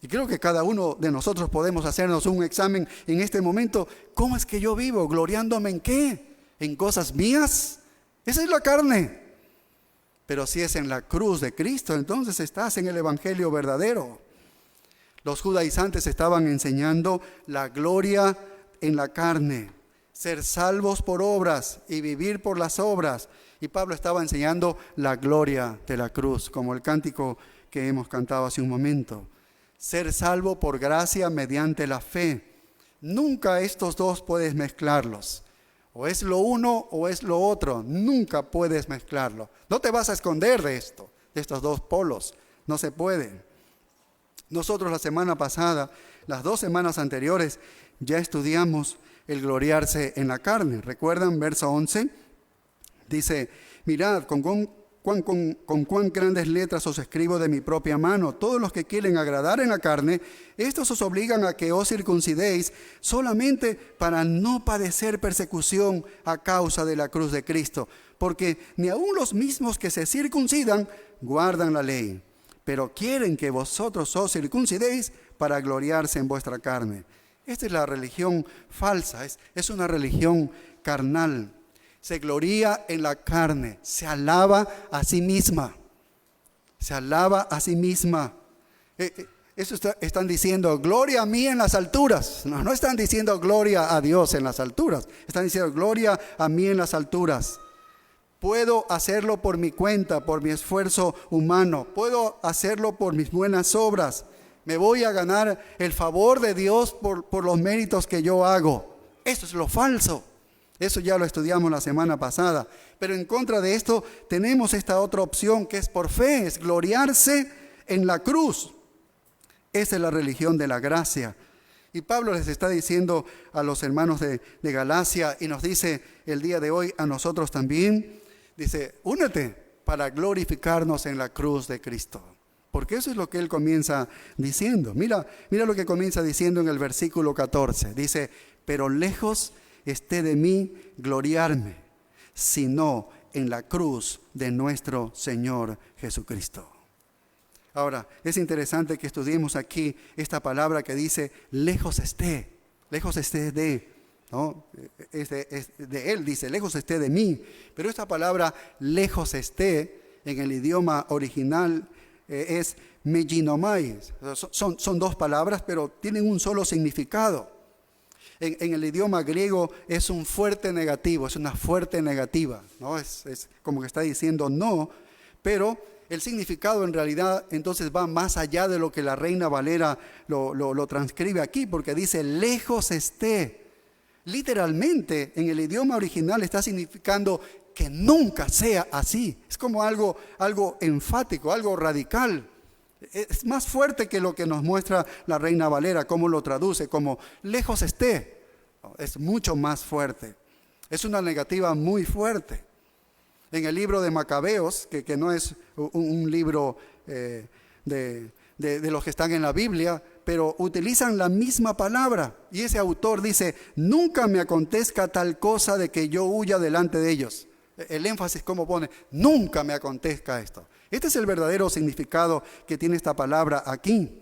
Y creo que cada uno de nosotros podemos hacernos un examen en este momento. ¿Cómo es que yo vivo? ¿Gloriándome en qué? ¿En cosas mías? Esa es la carne. Pero si es en la cruz de Cristo, entonces estás en el evangelio verdadero. Los judaizantes estaban enseñando la gloria en la carne, ser salvos por obras y vivir por las obras. Y Pablo estaba enseñando la gloria de la cruz, como el cántico que hemos cantado hace un momento. ser salvo por gracia mediante la fe. Nunca estos dos puedes mezclarlos. O es lo uno o es lo otro. Nunca puedes mezclarlo. No te vas a esconder de esto, de estos dos polos. No se puede. Nosotros la semana pasada, las 2 semanas anteriores, ya estudiamos el gloriarse en la carne. ¿Recuerdan? Verso 11. Dice, mirad, con cuán grandes letras os escribo de mi propia mano. Todos los que quieren agradar en la carne, estos os obligan a que os circuncidéis solamente para no padecer persecución a causa de la cruz de Cristo. Porque ni aun los mismos que se circuncidan guardan la ley, pero quieren que vosotros os circuncidéis para gloriarse en vuestra carne. Esta es la religión falsa, es una religión carnal. Se gloría en la carne, se alaba a sí misma. Se alaba a sí misma. Eso están diciendo, gloria a mí en las alturas. No están diciendo gloria a Dios en las alturas. Están diciendo, gloria a mí en las alturas. Puedo hacerlo por mi cuenta, por mi esfuerzo humano. Puedo hacerlo por mis buenas obras. Me voy a ganar el favor de Dios por los méritos que yo hago. Eso es lo falso. Eso ya lo estudiamos la semana pasada. Pero en contra de esto tenemos esta otra opción que es por fe, es gloriarse en la cruz. Esa es la religión de la gracia. Y Pablo les está diciendo a los hermanos de Galacia y nos dice el día de hoy a nosotros también, dice, únete para glorificarnos en la cruz de Cristo. Porque eso es lo que él comienza diciendo. Mira lo que comienza diciendo en el versículo 14. Dice, pero lejos esté de mí gloriarme, sino en la cruz de nuestro Señor Jesucristo. Ahora, es interesante que estudiemos aquí esta palabra que dice, lejos esté de, ¿no? Es de él, dice, lejos esté de mí. Pero esta palabra, lejos esté, en el idioma original es meginomai. Son 2 palabras, pero tienen un solo significado. En el idioma griego es un fuerte negativo, es una fuerte negativa, ¿no? Es como que está diciendo no, pero el significado en realidad entonces va más allá de lo que la Reina Valera lo transcribe aquí, porque dice lejos esté. Literalmente en el idioma original está significando que nunca sea así. Es como algo enfático, algo radical. Es más fuerte que lo que nos muestra la Reina Valera, cómo lo traduce, como lejos esté. Es mucho más fuerte. Es una negativa muy fuerte. En el libro de Macabeos, que no es un libro de los que están en la Biblia, pero utilizan la misma palabra. Y ese autor dice, nunca me acontezca tal cosa de que yo huya delante de ellos. El énfasis, ¿cómo pone? Nunca me acontezca esto. Este es el verdadero significado que tiene esta palabra aquí.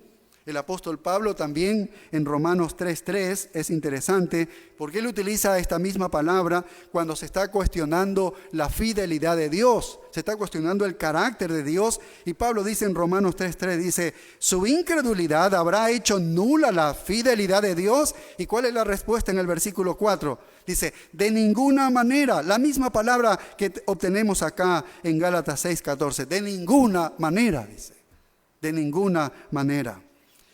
El apóstol Pablo también en Romanos 3:3 es interesante porque él utiliza esta misma palabra cuando se está cuestionando la fidelidad de Dios, se está cuestionando el carácter de Dios, y Pablo dice en Romanos 3:3, dice, su incredulidad habrá hecho nula la fidelidad de Dios. ¿Y cuál es la respuesta en el versículo 4? Dice, de ninguna manera, la misma palabra que obtenemos acá en Gálatas 6:14, de ninguna manera, dice, de ninguna manera.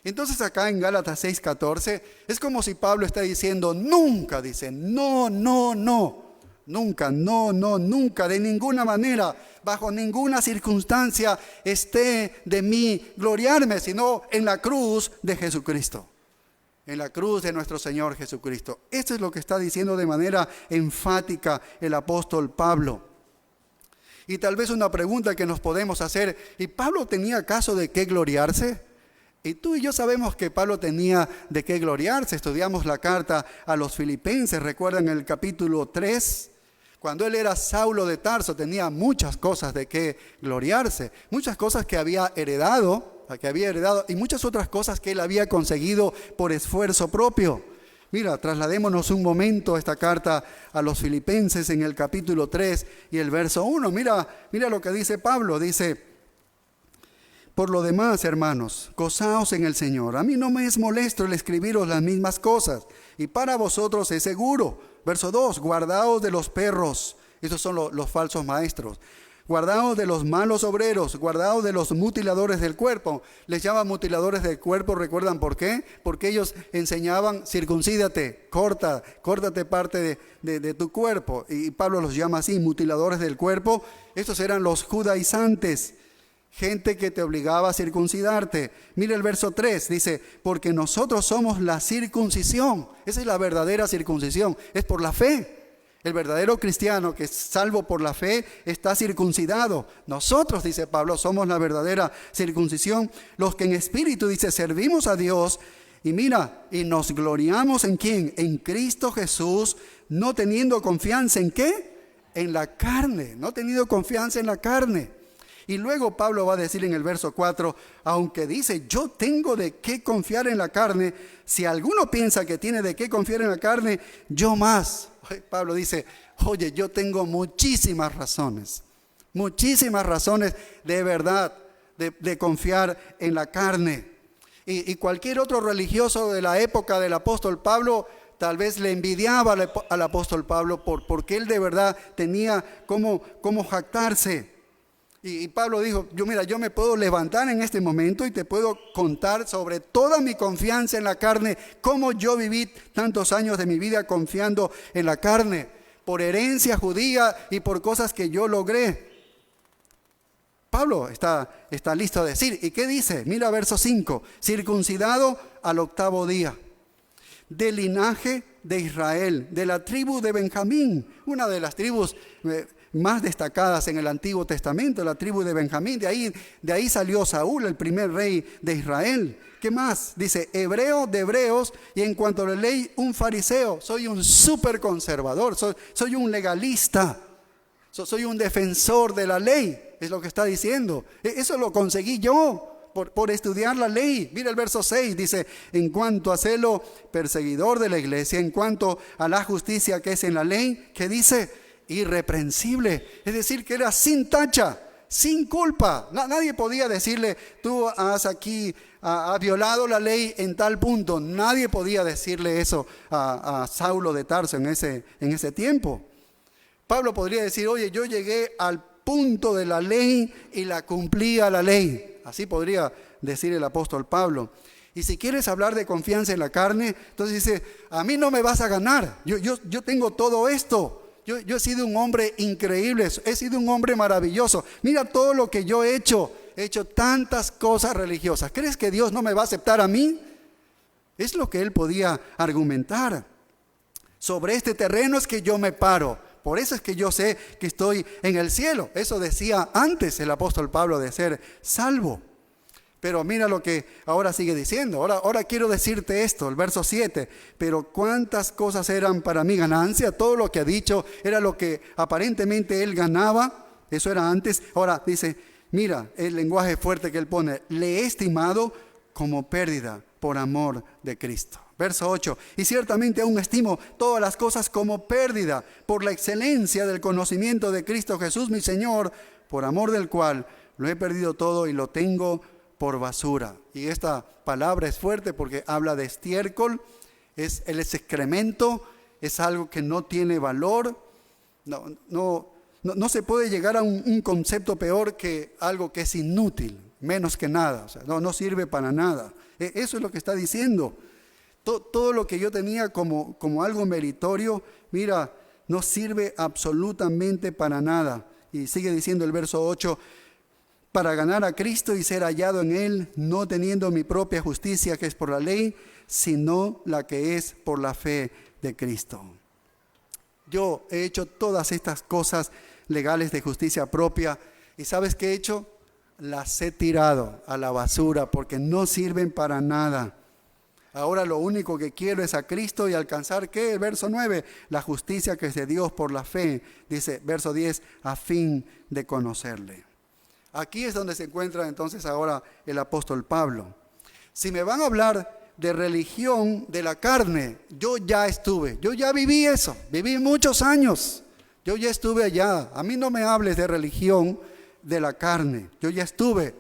Entonces acá en Gálatas 6:14 es como si Pablo está diciendo nunca, dice, no, nunca, nunca, de ninguna manera, bajo ninguna circunstancia esté de mí gloriarme, sino en la cruz de Jesucristo, en la cruz de nuestro Señor Jesucristo. Esto es lo que está diciendo de manera enfática el apóstol Pablo. Y tal vez una pregunta que nos podemos hacer, ¿y Pablo tenía acaso de qué gloriarse? Y tú y yo sabemos que Pablo tenía de qué gloriarse. Estudiamos la carta a los Filipenses, recuerdan el capítulo 3. Cuando él era Saulo de Tarso tenía muchas cosas de qué gloriarse. Muchas cosas que había heredado y muchas otras cosas que él había conseguido por esfuerzo propio. Mira, trasladémonos un momento a esta carta a los Filipenses en el capítulo 3 y el verso 1. Mira lo que dice Pablo, dice, por lo demás, hermanos, gozaos en el Señor. A mí no me es molesto el escribiros las mismas cosas, y para vosotros es seguro. Verso 2, guardaos de los perros. Estos son los falsos maestros. Guardaos de los malos obreros, guardaos de los mutiladores del cuerpo. Les llaman mutiladores del cuerpo, ¿recuerdan por qué? Porque ellos enseñaban, circuncídate, córtate parte de tu cuerpo. Y Pablo los llama así, mutiladores del cuerpo. Estos eran los judaizantes, gente que te obligaba a circuncidarte. Mira el verso 3, dice, porque nosotros somos la circuncisión. Esa es la verdadera circuncisión, es por la fe. El verdadero cristiano que es salvo por la fe está circuncidado. Nosotros, dice Pablo, somos la verdadera circuncisión. Los que en espíritu, dice, servimos a Dios. Y mira, y nos gloriamos ¿en quién? En Cristo Jesús, no teniendo confianza ¿en qué? En la carne, no teniendo confianza en la carne. Y luego Pablo va a decir en el verso 4, aunque dice, yo tengo de qué confiar en la carne, si alguno piensa que tiene de qué confiar en la carne, yo más. Pablo dice, oye, yo tengo muchísimas razones de verdad de confiar en la carne. Y cualquier otro religioso de la época del apóstol Pablo tal vez le envidiaba al apóstol Pablo porque él de verdad tenía cómo jactarse. Y Pablo dijo, yo me puedo levantar en este momento y te puedo contar sobre toda mi confianza en la carne, cómo yo viví tantos años de mi vida confiando en la carne, por herencia judía y por cosas que yo logré. Pablo está listo a decir, ¿y qué dice? Mira verso 5, circuncidado al 8º día, del linaje de Israel, de la tribu de Benjamín, una de las tribus más destacadas en el Antiguo Testamento, la tribu de Benjamín. De ahí salió Saúl, el primer rey de Israel. ¿Qué más? Dice, hebreo de hebreos, y en cuanto a la ley, un fariseo. Soy un súper conservador, soy un legalista, soy un defensor de la ley, es lo que está diciendo. Eso lo conseguí yo por estudiar la ley. Mira el verso 6, dice, en cuanto a celo, perseguidor de la iglesia, en cuanto a la justicia que es en la ley, ¿qué dice? Irreprensible, es decir, que era sin tacha, sin culpa. Nadie podía decirle, tú has violado la ley en tal punto. Nadie podía decirle eso a Saulo de Tarso en ese tiempo. Pablo podría decir, oye, yo llegué al punto de la ley y la cumplía la ley. Así podría decir el apóstol Pablo. Y si quieres hablar de confianza en la carne, entonces dice, a mí no me vas a ganar, yo tengo todo esto. Yo he sido un hombre increíble, he sido un hombre maravilloso. Mira todo lo que yo he hecho tantas cosas religiosas. ¿Crees que Dios no me va a aceptar a mí? Es lo que él podía argumentar. Sobre este terreno es que yo me paro. Por eso es que yo sé que estoy en el cielo. Eso decía antes el apóstol Pablo de ser salvo. Pero mira lo que ahora sigue diciendo. Ahora quiero decirte esto, el verso 7. Pero cuántas cosas eran para mi ganancia. Todo lo que ha dicho era lo que aparentemente él ganaba. Eso era antes. Ahora dice, mira el lenguaje fuerte que él pone. Le he estimado como pérdida por amor de Cristo. Verso 8. Y ciertamente aún estimo todas las cosas como pérdida por la excelencia del conocimiento de Cristo Jesús mi Señor, por amor del cual lo he perdido todo y lo tengo por basura. Y esta palabra es fuerte porque habla de estiércol, es el excremento, es algo que no tiene valor. No se puede llegar a un concepto peor que algo que es inútil, menos que nada, o sea, no sirve para nada. Eso es lo que está diciendo. Todo lo que yo tenía como algo meritorio, mira, no sirve absolutamente para nada. Y sigue diciendo el verso 8, para ganar a Cristo y ser hallado en Él, no teniendo mi propia justicia que es por la ley, sino la que es por la fe de Cristo. Yo he hecho todas estas cosas legales de justicia propia, y ¿sabes qué he hecho? Las he tirado a la basura porque no sirven para nada. Ahora lo único que quiero es a Cristo y alcanzar, ¿qué? El verso 9, la justicia que es de Dios por la fe, dice verso 10, a fin de conocerle. Aquí es donde se encuentra entonces ahora el apóstol Pablo. Si me van a hablar de religión de la carne, yo ya viví eso, viví muchos años, yo ya estuve allá. A mí no me hables de religión de la carne, yo ya estuve.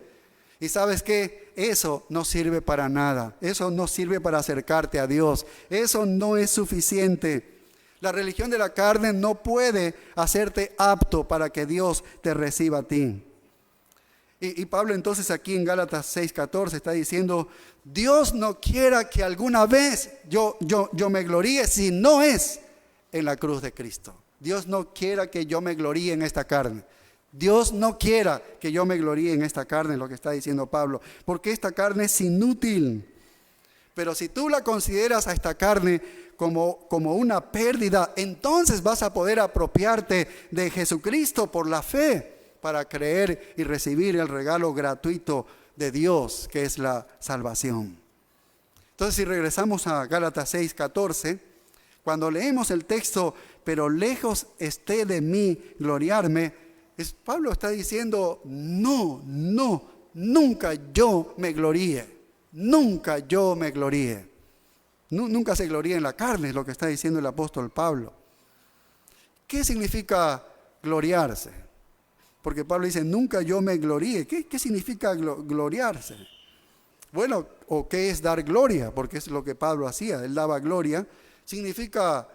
Y ¿sabes qué? Eso no sirve para nada, eso no sirve para acercarte a Dios, eso no es suficiente. La religión de la carne no puede hacerte apto para que Dios te reciba a ti. Y Pablo entonces aquí en Gálatas 6:14 está diciendo, Dios no quiera que alguna vez yo me gloríe si no es en la cruz de Cristo. Dios no quiera que yo me gloríe en esta carne. Dios no quiera que yo me gloríe en esta carne, lo que está diciendo Pablo, porque esta carne es inútil. Pero si tú la consideras a esta carne como una pérdida, entonces vas a poder apropiarte de Jesucristo por la fe para creer y recibir el regalo gratuito de Dios, que es la salvación. Entonces, si regresamos a Gálatas 6:14, cuando leemos el texto, pero lejos esté de mí gloriarme, Pablo está diciendo, nunca yo me gloríe. Nunca yo me gloríe. Nunca se gloríe en la carne, es lo que está diciendo el apóstol Pablo. ¿Qué significa gloriarse? Porque Pablo dice, nunca yo me gloríe. ¿Qué significa gloriarse? Bueno, ¿o qué es dar gloria? Porque es lo que Pablo hacía, él daba gloria. Significa,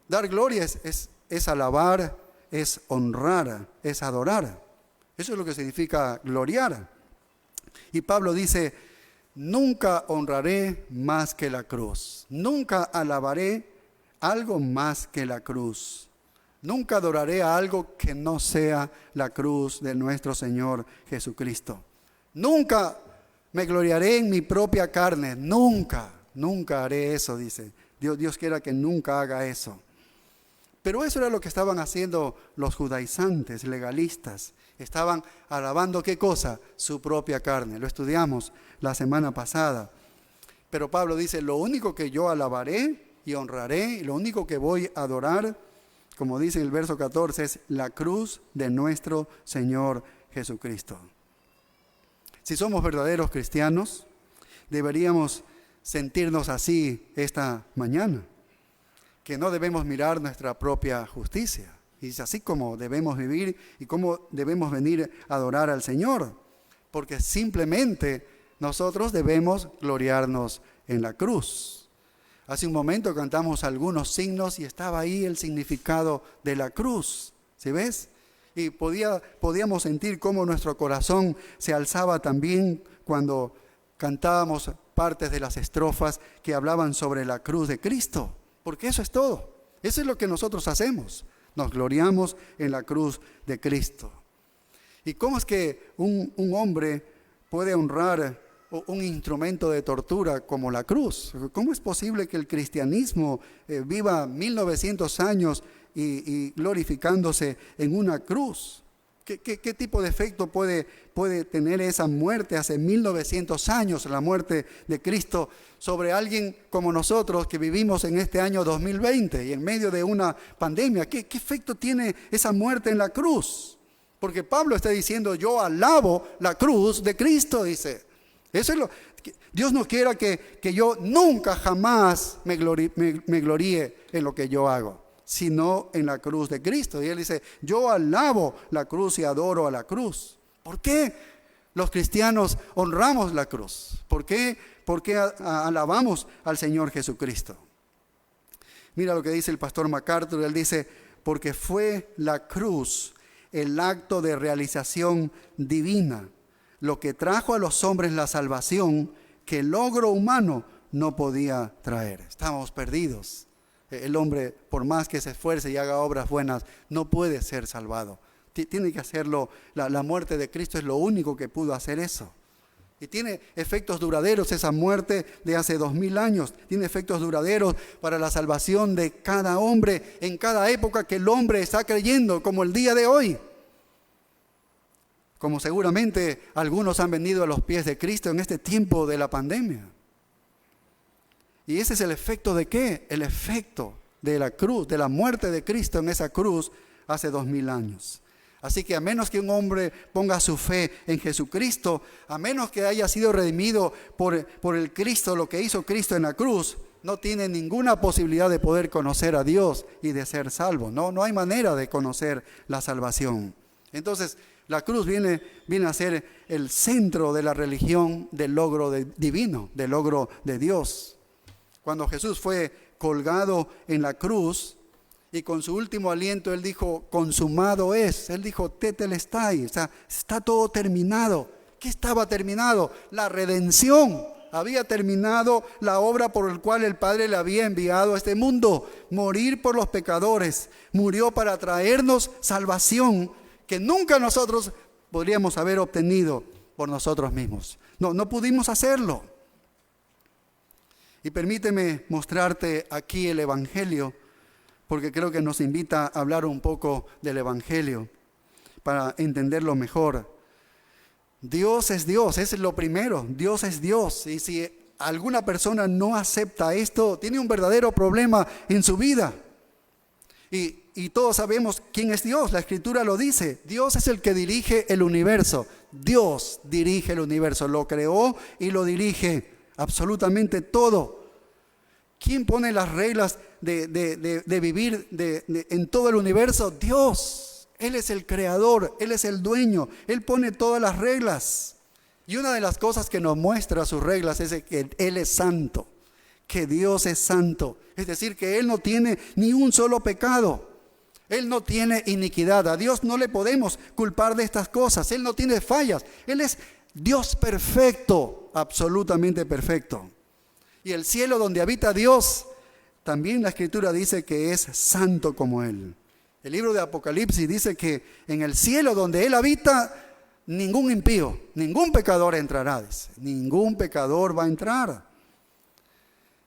dar gloria es alabar, es honrar, es adorar. Eso es lo que significa gloriar. Y Pablo dice, nunca honraré más que la cruz. Nunca alabaré algo más que la cruz. Nunca adoraré a algo que no sea la cruz de nuestro Señor Jesucristo. Nunca me gloriaré en mi propia carne. Nunca haré eso, dice. Dios quiera que nunca haga eso. Pero eso era lo que estaban haciendo los judaizantes, legalistas. Estaban alabando ¿qué cosa? Su propia carne. Lo estudiamos la semana pasada. Pero Pablo dice, lo único que yo alabaré y honraré, y lo único que voy a adorar, como dice el verso 14, es la cruz de nuestro Señor Jesucristo. Si somos verdaderos cristianos, deberíamos sentirnos así esta mañana. Que no debemos mirar nuestra propia justicia. Y es así como debemos vivir y cómo debemos venir a adorar al Señor. Porque simplemente nosotros debemos gloriarnos en la cruz. Hace un momento cantamos algunos signos y estaba ahí el significado de la cruz. ¿Sí ves? Y podíamos sentir cómo nuestro corazón se alzaba también cuando cantábamos partes de las estrofas que hablaban sobre la cruz de Cristo. Porque eso es todo. Eso es lo que nosotros hacemos. Nos gloriamos en la cruz de Cristo. ¿Y cómo es que un hombre puede honrar un instrumento de tortura como la cruz? ¿Cómo es posible que el cristianismo viva 1900 años y glorificándose en una cruz? ¿Qué tipo de efecto puede tener esa muerte hace 1900 años, la muerte de Cristo, sobre alguien como nosotros que vivimos en este año 2020 y en medio de una pandemia? ¿Qué efecto tiene esa muerte en la cruz? Porque Pablo está diciendo, yo alabo la cruz de Cristo, dice. Eso es Dios no quiera que yo nunca jamás me gloríe en lo que yo hago, sino en la cruz de Cristo. Y él dice, yo alabo la cruz y adoro a la cruz. ¿Por qué los cristianos honramos la cruz? ¿Por qué alabamos al Señor Jesucristo? Mira lo que dice el pastor MacArthur. Él dice, porque fue la cruz el acto de realización divina, lo que trajo a los hombres la salvación que el logro humano no podía traer. Estábamos perdidos. El hombre, por más que se esfuerce y haga obras buenas, no puede ser salvado. Tiene que hacerlo. La muerte de Cristo es lo único que pudo hacer eso. Y tiene efectos duraderos esa muerte de hace 2000 años. Tiene efectos duraderos para la salvación de cada hombre en cada época que el hombre está creyendo, como el día de hoy. Como seguramente algunos han venido a los pies de Cristo en este tiempo de la pandemia. Y ese es el efecto de ¿qué? El efecto de la cruz, de la muerte de Cristo en esa cruz hace 2000 años. Así que a menos que un hombre ponga su fe en Jesucristo, a menos que haya sido redimido por el Cristo, lo que hizo Cristo en la cruz, no tiene ninguna posibilidad de poder conocer a Dios y de ser salvo. No hay manera de conocer la salvación. Entonces, la cruz viene a ser el centro de la religión del logro divino, del logro de Dios. Cuando Jesús fue colgado en la cruz, Y con su último aliento Él dijo, consumado es. Él dijo, tetelestai, o sea, está todo terminado. ¿Qué estaba terminado? La redención. Había terminado la obra por la cual el Padre le había enviado a este mundo. Morir por los pecadores. Murió para traernos salvación que nunca nosotros podríamos haber obtenido por nosotros mismos. No pudimos hacerlo. Y permíteme mostrarte aquí el Evangelio, porque creo que nos invita a hablar un poco del Evangelio para entenderlo mejor. Dios, es lo primero. Dios es Dios. Y si alguna persona no acepta esto, tiene un verdadero problema en su vida. Y todos sabemos quién es Dios. La Escritura lo dice. Dios es el que dirige el universo. Dios dirige el universo. Lo creó y lo dirige absolutamente todo. ¿Quién pone las reglas de vivir en todo el universo? Dios. Él es el creador, Él es el dueño, Él pone todas las reglas. Y una de las cosas que nos muestra sus reglas es que Él es santo, que Dios es santo. Es decir, que Él no tiene ni un solo pecado. Él no tiene iniquidad. A Dios no le podemos culpar de estas cosas. Él no tiene fallas. Él es Dios perfecto, absolutamente perfecto. Y el cielo donde habita Dios, también la Escritura dice que es santo como Él. El libro de Apocalipsis dice que en el cielo donde Él habita, ningún impío, ningún pecador entrará. Ningún pecador va a entrar.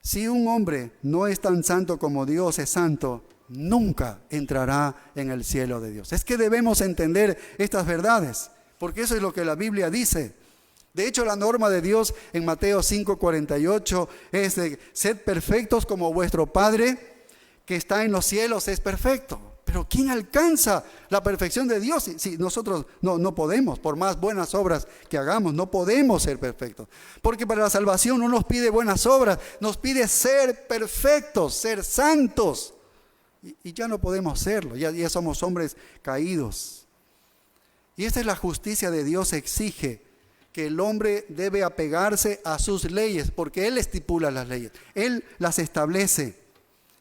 Si un hombre no es tan santo como Dios es santo, nunca entrará en el cielo de Dios. Es que debemos entender estas verdades, porque eso es lo que la Biblia dice. De hecho, la norma de Dios en Mateo 5:48 es de sed perfectos como vuestro Padre que está en los cielos es perfecto. Pero ¿quién alcanza la perfección de Dios? Si nosotros no podemos, por más buenas obras que hagamos, no podemos ser perfectos. Porque para la salvación no nos pide buenas obras, nos pide ser perfectos, ser santos. Y ya no podemos serlo, ya somos hombres caídos. Y esta es la justicia de Dios, exige que el hombre debe apegarse a sus leyes, porque Él estipula las leyes, Él las establece.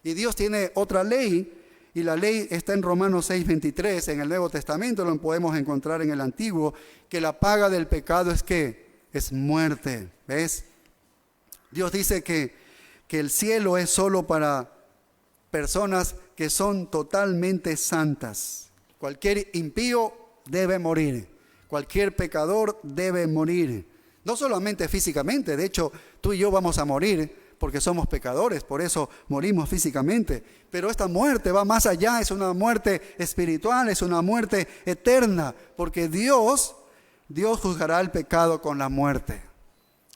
Y Dios tiene otra ley, y la ley está en Romanos 6:23, en el Nuevo Testamento lo podemos encontrar en el Antiguo, que la paga del pecado es ¿qué? Es muerte, ¿ves? Dios dice que el cielo es solo para personas que son totalmente santas. Cualquier impío debe morir. Cualquier pecador debe morir. No solamente físicamente, de hecho, tú y yo vamos a morir porque somos pecadores, por eso morimos físicamente. Pero esta muerte va más allá, es una muerte espiritual, es una muerte eterna, porque Dios juzgará el pecado con la muerte.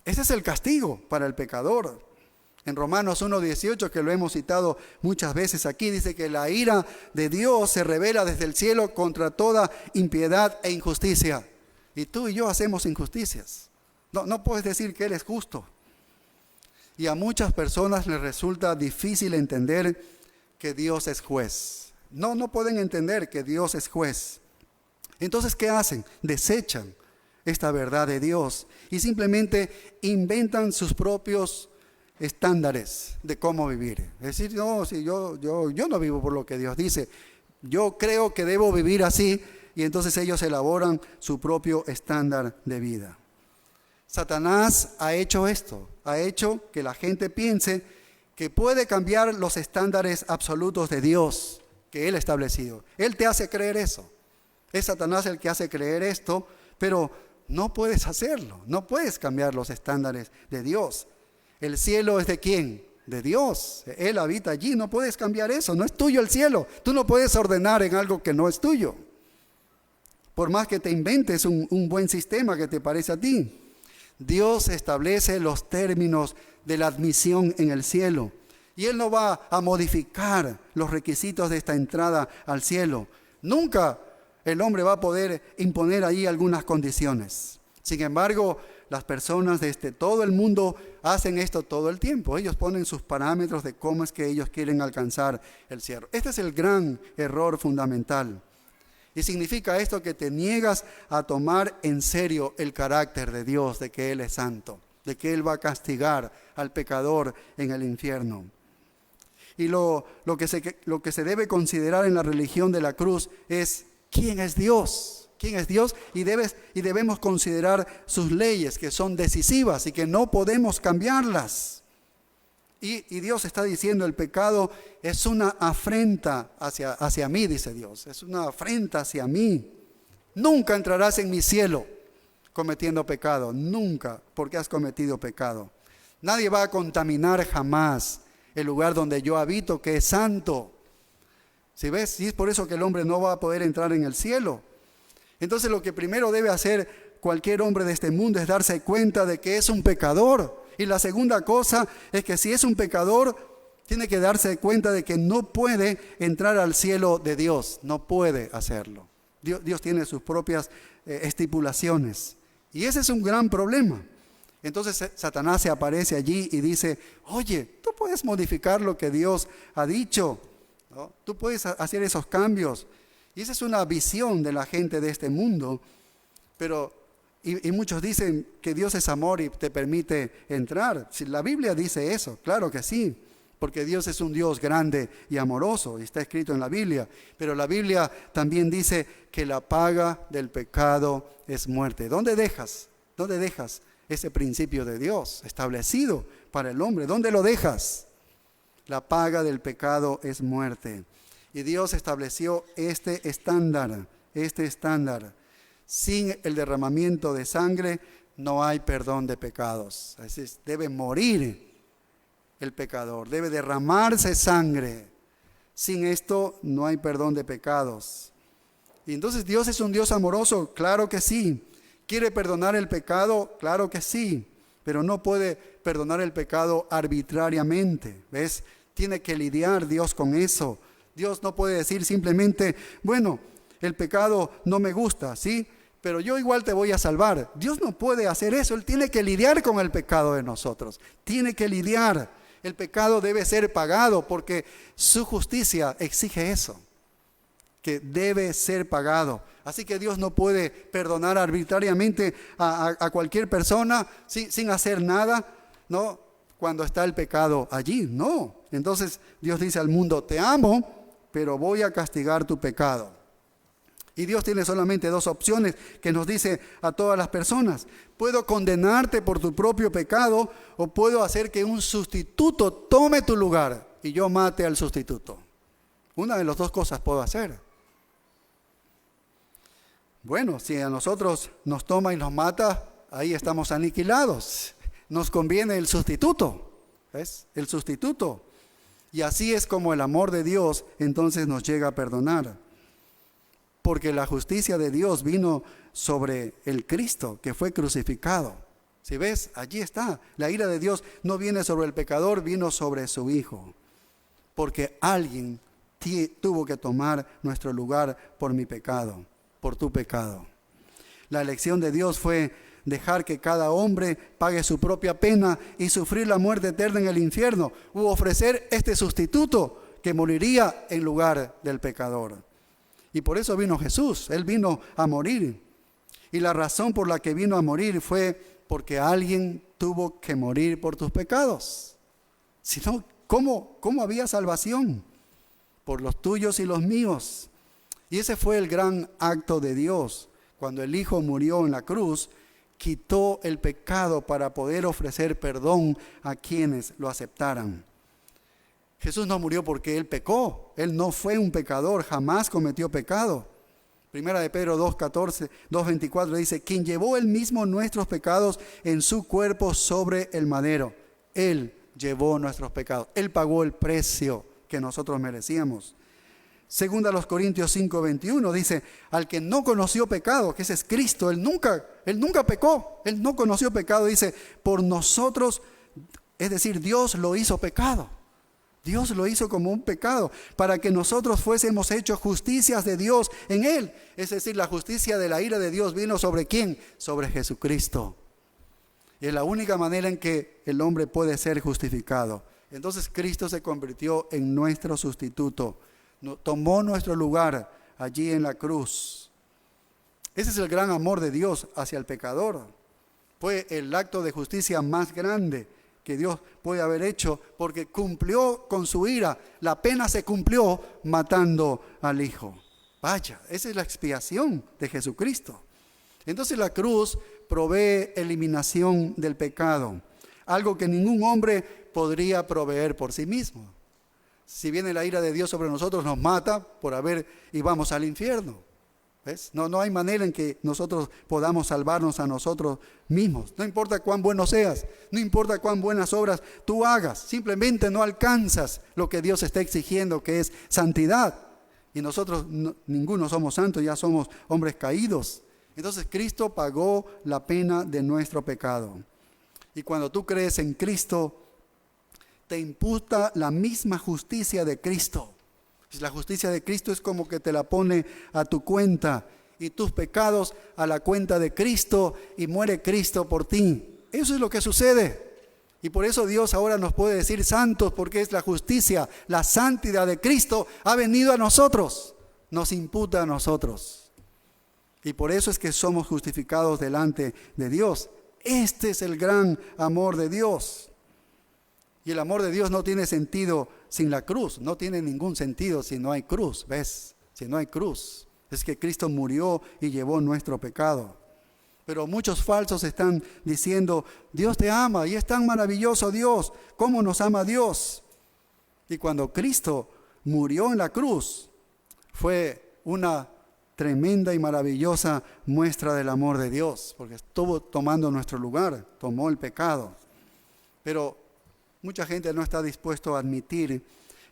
Ese es el castigo para el pecador. En Romanos 1:18, que lo hemos citado muchas veces aquí, dice que la ira de Dios se revela desde el cielo contra toda impiedad e injusticia. Y tú y yo hacemos injusticias. No puedes decir que Él es justo. Y a muchas personas les resulta difícil entender que Dios es juez. No pueden entender que Dios es juez. Entonces, ¿qué hacen? Desechan esta verdad de Dios y simplemente inventan sus propios estándares de cómo vivir. Es decir, no, si yo no vivo por lo que Dios dice, yo creo que debo vivir así, y entonces ellos elaboran su propio estándar de vida. Satanás ha hecho esto, ha hecho que la gente piense que puede cambiar los estándares absolutos de Dios que Él ha establecido. Él te hace creer eso. Es Satanás el que hace creer esto, pero no puedes hacerlo, no puedes cambiar los estándares de Dios. ¿El cielo es de quién? De Dios. Él habita allí, no puedes cambiar eso, no es tuyo el cielo. Tú no puedes ordenar en algo que no es tuyo. Por más que te inventes un buen sistema que te parece a ti. Dios establece los términos de la admisión en el cielo. Y Él no va a modificar los requisitos de esta entrada al cielo. Nunca el hombre va a poder imponer ahí algunas condiciones. Sin embargo, las personas de todo el mundo hacen esto todo el tiempo. Ellos ponen sus parámetros de cómo es que ellos quieren alcanzar el cielo. Este es el gran error fundamental. Y significa esto que te niegas a tomar en serio el carácter de Dios, de que Él es santo, de que Él va a castigar al pecador en el infierno. Y lo que se debe considerar en la religión de la cruz es quién es Dios. ¿Quién es Dios? Y debemos considerar sus leyes, que son decisivas y que no podemos cambiarlas. Y Dios está diciendo, el pecado es una afrenta hacia mí, dice Dios. Es una afrenta hacia mí. Nunca entrarás en mi cielo cometiendo pecado. Nunca, porque has cometido pecado. Nadie va a contaminar jamás el lugar donde yo habito, que es santo. ¿Sí ves? Y es por eso que el hombre no va a poder entrar en el cielo. Entonces lo que primero debe hacer cualquier hombre de este mundo es darse cuenta de que es un pecador. Y la segunda cosa es que si es un pecador, tiene que darse cuenta de que no puede entrar al cielo de Dios. No puede hacerlo. Dios tiene sus propias estipulaciones. Y ese es un gran problema. Entonces Satanás se aparece allí y dice, oye, tú puedes modificar lo que Dios ha dicho, ¿no? Tú puedes hacer esos cambios. Y esa es una visión de la gente de este mundo. Y muchos dicen que Dios es amor y te permite entrar. Si la Biblia dice eso, claro que sí, porque Dios es un Dios grande y amoroso, y está escrito en la Biblia. Pero la Biblia también dice que la paga del pecado es muerte. ¿Dónde dejas ese principio de Dios establecido para el hombre? ¿Dónde lo dejas? La paga del pecado es muerte. Y Dios estableció este estándar. Sin el derramamiento de sangre no hay perdón de pecados. Así es, debe morir el pecador, debe derramarse sangre. Sin esto no hay perdón de pecados. Y entonces Dios es un Dios amoroso, claro que sí. ¿Quiere perdonar el pecado? Claro que sí. Pero no puede perdonar el pecado arbitrariamente. ¿Ves? Tiene que lidiar Dios con eso. Dios no puede decir simplemente, bueno, el pecado no me gusta, ¿sí? Pero yo igual te voy a salvar. Dios no puede hacer eso. Él tiene que lidiar con el pecado de nosotros. Tiene que lidiar. El pecado debe ser pagado porque su justicia exige eso, que debe ser pagado. Así que Dios no puede perdonar arbitrariamente a cualquier persona sin hacer nada, ¿no? Cuando está el pecado allí, no. Entonces Dios dice al mundo, te amo, pero voy a castigar tu pecado. Y Dios tiene solamente dos opciones que nos dice a todas las personas. Puedo condenarte por tu propio pecado o puedo hacer que un sustituto tome tu lugar y yo mate al sustituto. Una de las dos cosas puedo hacer. Bueno, si a nosotros nos toma y nos mata, ahí estamos aniquilados. Nos conviene el sustituto, ¿ves? El sustituto. Y así es como el amor de Dios entonces nos llega a perdonar. Porque la justicia de Dios vino sobre el Cristo que fue crucificado. ¿Sí ves? Allí está. La ira de Dios no viene sobre el pecador, vino sobre su Hijo. Porque alguien tuvo que tomar nuestro lugar por mi pecado, por tu pecado. La elección de Dios fue dejar que cada hombre pague su propia pena y sufrir la muerte eterna en el infierno, u ofrecer este sustituto que moriría en lugar del pecador. Y por eso vino Jesús, Él vino a morir. Y la razón por la que vino a morir fue porque alguien tuvo que morir por tus pecados. Si no, ¿cómo había salvación? Por los tuyos y los míos. Y ese fue el gran acto de Dios. Cuando el Hijo murió en la cruz, quitó el pecado para poder ofrecer perdón a quienes lo aceptaran. Jesús no murió porque Él pecó. Él no fue un pecador, jamás cometió pecado. Primera de Pedro 2:24 dice, quien llevó Él mismo nuestros pecados en su cuerpo sobre el madero. Él llevó nuestros pecados. Él pagó el precio que nosotros merecíamos. Segunda a los Corintios 5:21 dice, al que no conoció pecado, que ese es Cristo, Él nunca pecó. Él no conoció pecado, dice, por nosotros, es decir, Dios lo hizo pecado. Dios lo hizo como un pecado para que nosotros fuésemos hechos justicias de Dios en Él. Es decir, la justicia de la ira de Dios vino ¿sobre quién? Sobre Jesucristo. Y es la única manera en que el hombre puede ser justificado. Entonces Cristo se convirtió en nuestro sustituto. Tomó nuestro lugar allí en la cruz. Ese es el gran amor de Dios hacia el pecador. Fue el acto de justicia más grande que Dios puede haber hecho, porque cumplió con su ira. La pena se cumplió matando al Hijo. Vaya, esa es la expiación de Jesucristo. Entonces la cruz provee eliminación del pecado, algo que ningún hombre podría proveer por sí mismo. Si viene la ira de Dios sobre nosotros, nos mata y vamos al infierno. ¿Ves? No hay manera en que nosotros podamos salvarnos a nosotros mismos. No importa cuán bueno seas, no importa cuán buenas obras tú hagas, simplemente no alcanzas lo que Dios está exigiendo, que es santidad. Y nosotros ninguno somos santos, ya somos hombres caídos. Entonces Cristo pagó la pena de nuestro pecado. Y cuando tú crees en Cristo, te imputa la misma justicia de Cristo. La justicia de Cristo es como que te la pone a tu cuenta y tus pecados a la cuenta de Cristo y muere Cristo por ti. Eso es lo que sucede. Y por eso Dios ahora nos puede decir santos, porque es la justicia, la santidad de Cristo ha venido a nosotros, nos imputa a nosotros. Y por eso es que somos justificados delante de Dios. Este es el gran amor de Dios. Y el amor de Dios no tiene sentido sin la cruz, no tiene ningún sentido si no hay cruz, ¿ves? Si no hay cruz, es que Cristo murió y llevó nuestro pecado. Pero muchos falsos están diciendo, Dios te ama y es tan maravilloso Dios, ¿cómo nos ama Dios? Y cuando Cristo murió en la cruz, fue una tremenda y maravillosa muestra del amor de Dios, porque estuvo tomando nuestro lugar, tomó el pecado. Pero mucha gente no está dispuesto a admitir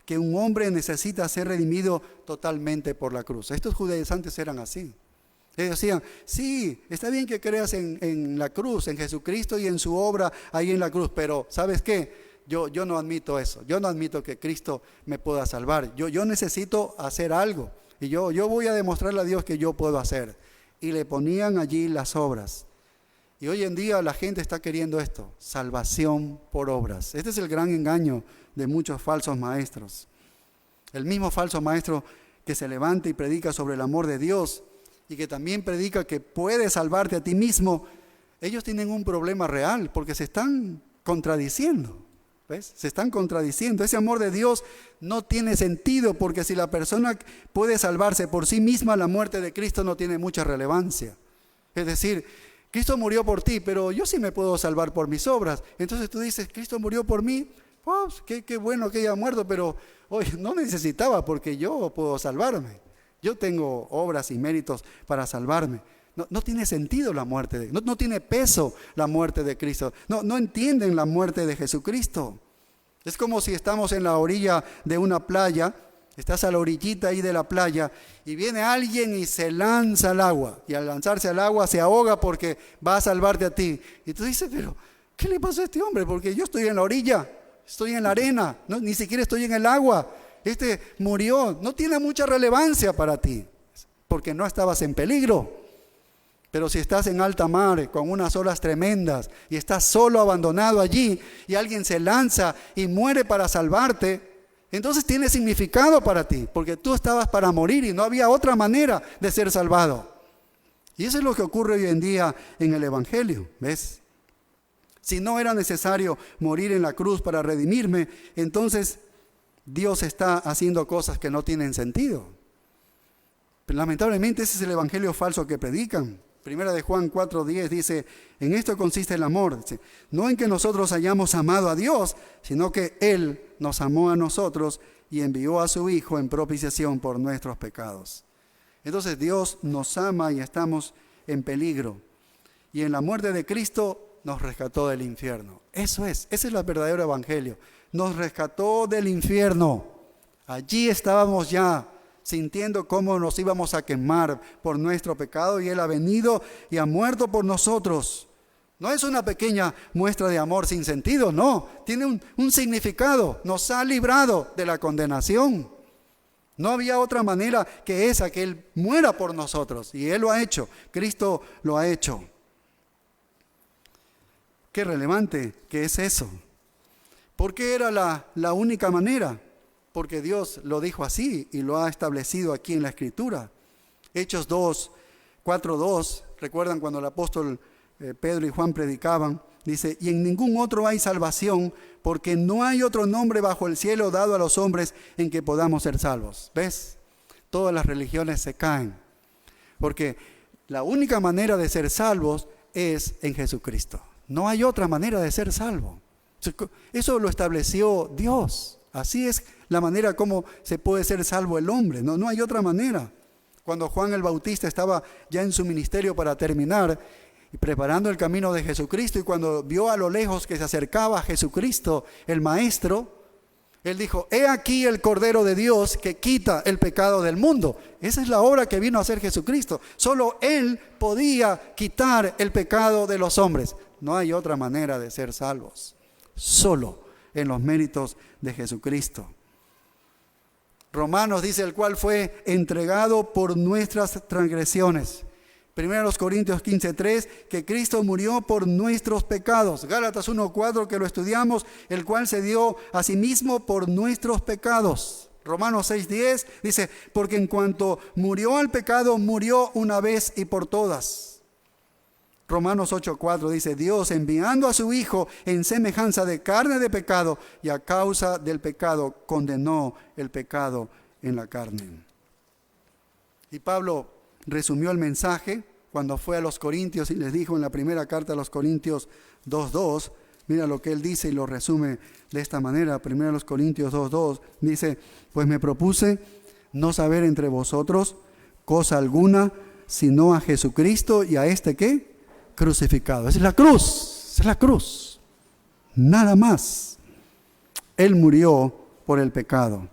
que un hombre necesita ser redimido totalmente por la cruz. Estos judaizantes eran así. Ellos decían, sí, está bien que creas en la cruz, en Jesucristo y en su obra ahí en la cruz, pero ¿sabes qué? Yo no admito eso. Yo no admito que Cristo me pueda salvar. Yo necesito hacer algo. Y yo voy a demostrarle a Dios que yo puedo hacer. Y le ponían allí las obras. Y hoy en día la gente está queriendo esto, salvación por obras. Este es el gran engaño de muchos falsos maestros. El mismo falso maestro que se levanta y predica sobre el amor de Dios y que también predica que puede salvarte a ti mismo, ellos tienen un problema real porque se están contradiciendo. ¿Ves? Se están contradiciendo. Ese amor de Dios no tiene sentido porque si la persona puede salvarse por sí misma, la muerte de Cristo no tiene mucha relevancia. Es decir, Cristo murió por ti, pero yo sí me puedo salvar por mis obras. Entonces tú dices, Cristo murió por mí, pues, qué bueno que haya muerto, pero hoy no necesitaba porque yo puedo salvarme. Yo tengo obras y méritos para salvarme. No tiene sentido la muerte, no tiene peso la muerte de Cristo. No entienden la muerte de Jesucristo. Es como si estamos en la orilla de una playa, estás a la orillita ahí de la playa y viene alguien y se lanza al agua. Y al lanzarse al agua se ahoga porque va a salvarte a ti. Y tú dices, pero ¿qué le pasó a este hombre? Porque yo estoy en la orilla, estoy en la arena, ni siquiera estoy en el agua. Este murió, no tiene mucha relevancia para ti porque no estabas en peligro. Pero si estás en alta mar con unas olas tremendas y estás solo abandonado allí y alguien se lanza y muere para salvarte, entonces tiene significado para ti, porque tú estabas para morir y no había otra manera de ser salvado. Y eso es lo que ocurre hoy en día en el Evangelio, ¿ves? Si no era necesario morir en la cruz para redimirme, entonces Dios está haciendo cosas que no tienen sentido. Pero lamentablemente ese es el Evangelio falso que predican. Primera de Juan 4:10 dice, en esto consiste el amor, dice, no en que nosotros hayamos amado a Dios, sino que Él nos amó a nosotros y envió a su Hijo en propiciación por nuestros pecados. Entonces Dios nos ama y estamos en peligro. Y en la muerte de Cristo nos rescató del infierno. Ese es el verdadero evangelio. Nos rescató del infierno. Allí estábamos ya sintiendo cómo nos íbamos a quemar por nuestro pecado y Él ha venido y ha muerto por nosotros. No es una pequeña muestra de amor sin sentido, no. Tiene un significado. Nos ha librado de la condenación. No había otra manera que esa, que Él muera por nosotros. Y Él lo ha hecho. Cristo lo ha hecho. Qué relevante que es eso. ¿Por qué era la única manera? Porque Dios lo dijo así y lo ha establecido aquí en la Escritura. Hechos 4:2, recuerdan cuando el apóstol Pedro y Juan predicaban, Dice, y en ningún otro hay salvación, porque no hay otro nombre bajo el cielo dado a los hombres en que podamos ser salvos. ¿Ves? Todas las religiones se caen, porque la única manera de ser salvos es en Jesucristo. No hay otra manera de ser salvo. Eso lo estableció Dios. Así es la manera como se puede ser salvo el hombre. No hay otra manera. Cuando Juan el Bautista estaba ya en su ministerio para terminar y preparando el camino de Jesucristo, y cuando vio a lo lejos que se acercaba a Jesucristo, el Maestro, él dijo, he aquí el Cordero de Dios que quita el pecado del mundo. Esa es la obra que vino a hacer Jesucristo. Solo Él podía quitar el pecado de los hombres. No hay otra manera de ser salvos. Solo en los méritos de Jesucristo. Romanos dice, el cual fue entregado por nuestras transgresiones. 1 Corintios 15:3, que Cristo murió por nuestros pecados. Gálatas 1:4, que lo estudiamos, el cual se dio a sí mismo por nuestros pecados. Romanos 6:10 dice, porque en cuanto murió al pecado, murió una vez y por todas. Romanos 8:4 dice, Dios enviando a su Hijo en semejanza de carne de pecado, y a causa del pecado condenó el pecado en la carne. Y Pablo resumió el mensaje cuando fue a los Corintios y les dijo en la primera carta a los Corintios 2:2, mira lo que él dice y lo resume de esta manera. 1 Corintios 2:2 dice, pues me propuse no saber entre vosotros cosa alguna, sino a Jesucristo y a este ¿qué? Crucificado. Esa es la cruz, esa es la cruz. Nada más. Él murió por el pecado.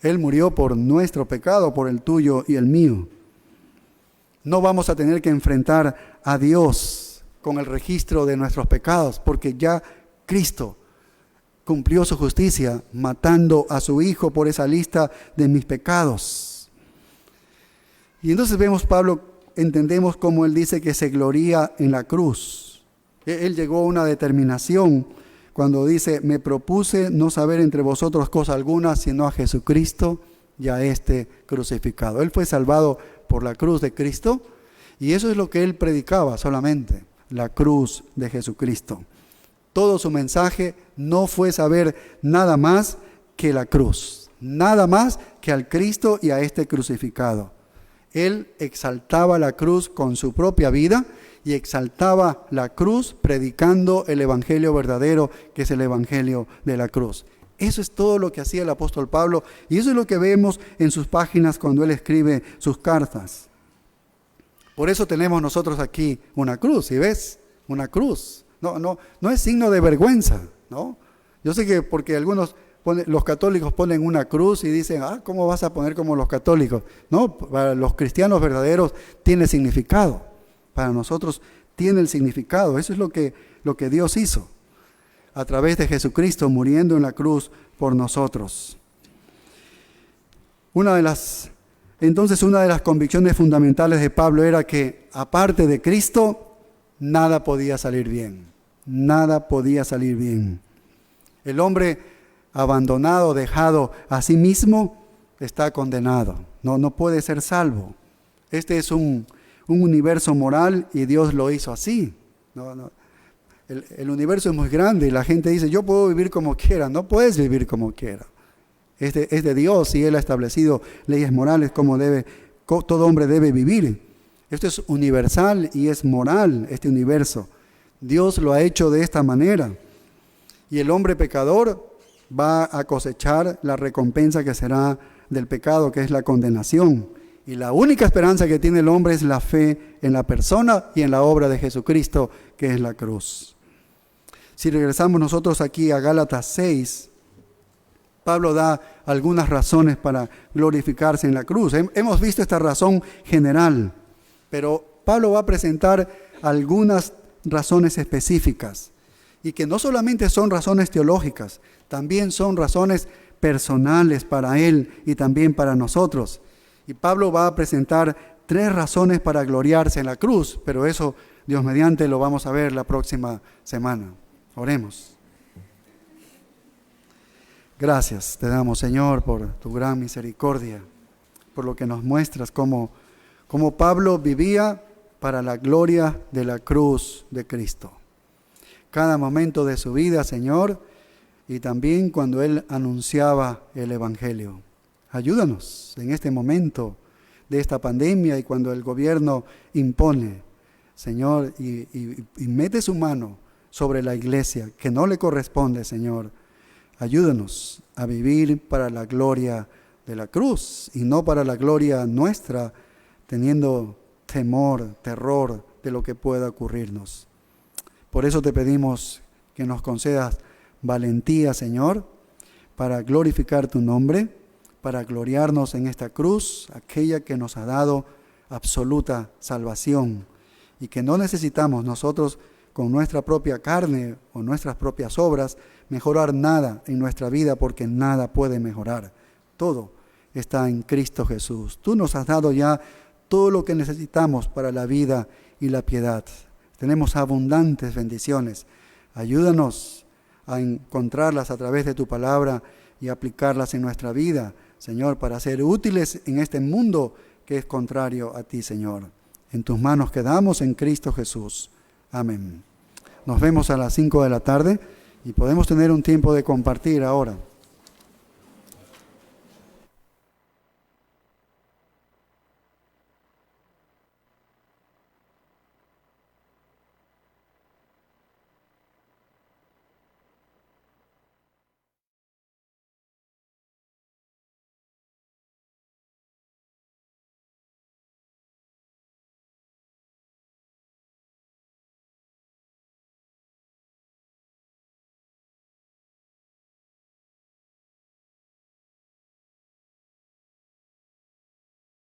Él murió por nuestro pecado, por el tuyo y el mío. No vamos a tener que enfrentar a Dios con el registro de nuestros pecados, porque ya Cristo cumplió su justicia matando a su Hijo por esa lista de mis pecados. Y entonces vemos Pablo, entendemos cómo él dice que se gloría en la cruz. Él llegó a una determinación cuando dice, me propuse no saber entre vosotros cosa alguna, sino a Jesucristo y a este crucificado. Él fue salvado por la cruz de Cristo, y eso es lo que él predicaba solamente, la cruz de Jesucristo. Todo su mensaje no fue saber nada más que la cruz, nada más que al Cristo y a este crucificado. Él exaltaba la cruz con su propia vida y exaltaba la cruz predicando el evangelio verdadero, que es el evangelio de la cruz. Eso es todo lo que hacía el apóstol Pablo, y eso es lo que vemos en sus páginas cuando él escribe sus cartas. Por eso tenemos nosotros aquí una cruz, ¿sí ves? Una cruz. No es signo de vergüenza, ¿no? Yo sé que porque los católicos ponen una cruz y dicen, ¿cómo vas a poner como los católicos? No, para los cristianos verdaderos tiene significado. Para nosotros tiene el significado. Eso es lo que Dios hizo a través de Jesucristo muriendo en la cruz por nosotros. Una de las convicciones fundamentales de Pablo era que aparte de Cristo, nada podía salir bien. Nada podía salir bien. El hombre abandonado, dejado a sí mismo, está condenado. No puede ser salvo. Este es un universo moral y Dios lo hizo así. El universo es muy grande y la gente dice, yo puedo vivir como quiera. No puedes vivir como quiera. Es de Dios y Él ha establecido leyes morales como todo hombre debe vivir. Esto es universal y es moral, este universo. Dios lo ha hecho de esta manera. Y el hombre pecador va a cosechar la recompensa que será del pecado, que es la condenación. Y la única esperanza que tiene el hombre es la fe en la persona y en la obra de Jesucristo, que es la cruz. Si regresamos nosotros aquí a Gálatas 6, Pablo da algunas razones para glorificarse en la cruz. Hemos visto esta razón general, pero Pablo va a presentar algunas razones específicas, y que no solamente son razones teológicas, también son razones personales para él y también para nosotros. Y Pablo va a presentar 3 razones para gloriarse en la cruz, pero eso, Dios mediante, lo vamos a ver la próxima semana. Oremos. Gracias te damos, Señor, por tu gran misericordia, por lo que nos muestras cómo Pablo vivía para la gloria de la cruz de Cristo. cada momento de su vida, Señor, y también cuando Él anunciaba el Evangelio. Ayúdanos en este momento de esta pandemia y cuando el gobierno impone, Señor, y mete su mano sobre la iglesia, que no le corresponde, Señor. Ayúdanos a vivir para la gloria de la cruz y no para la gloria nuestra, teniendo temor, terror de lo que pueda ocurrirnos. Por eso te pedimos que nos concedas valentía, Señor, para glorificar tu nombre, para gloriarnos en esta cruz, aquella que nos ha dado absoluta salvación y que no necesitamos nosotros con nuestra propia carne o nuestras propias obras mejorar nada en nuestra vida, porque nada puede mejorar. Todo está en Cristo Jesús. Tú nos has dado ya todo lo que necesitamos para la vida y la piedad. Tenemos abundantes bendiciones. Ayúdanos a encontrarlas a través de tu palabra y aplicarlas en nuestra vida, Señor, para ser útiles en este mundo que es contrario a ti, Señor. En tus manos quedamos en Cristo Jesús. Amén. Nos vemos a las 5 de la tarde y podemos tener un tiempo de compartir ahora.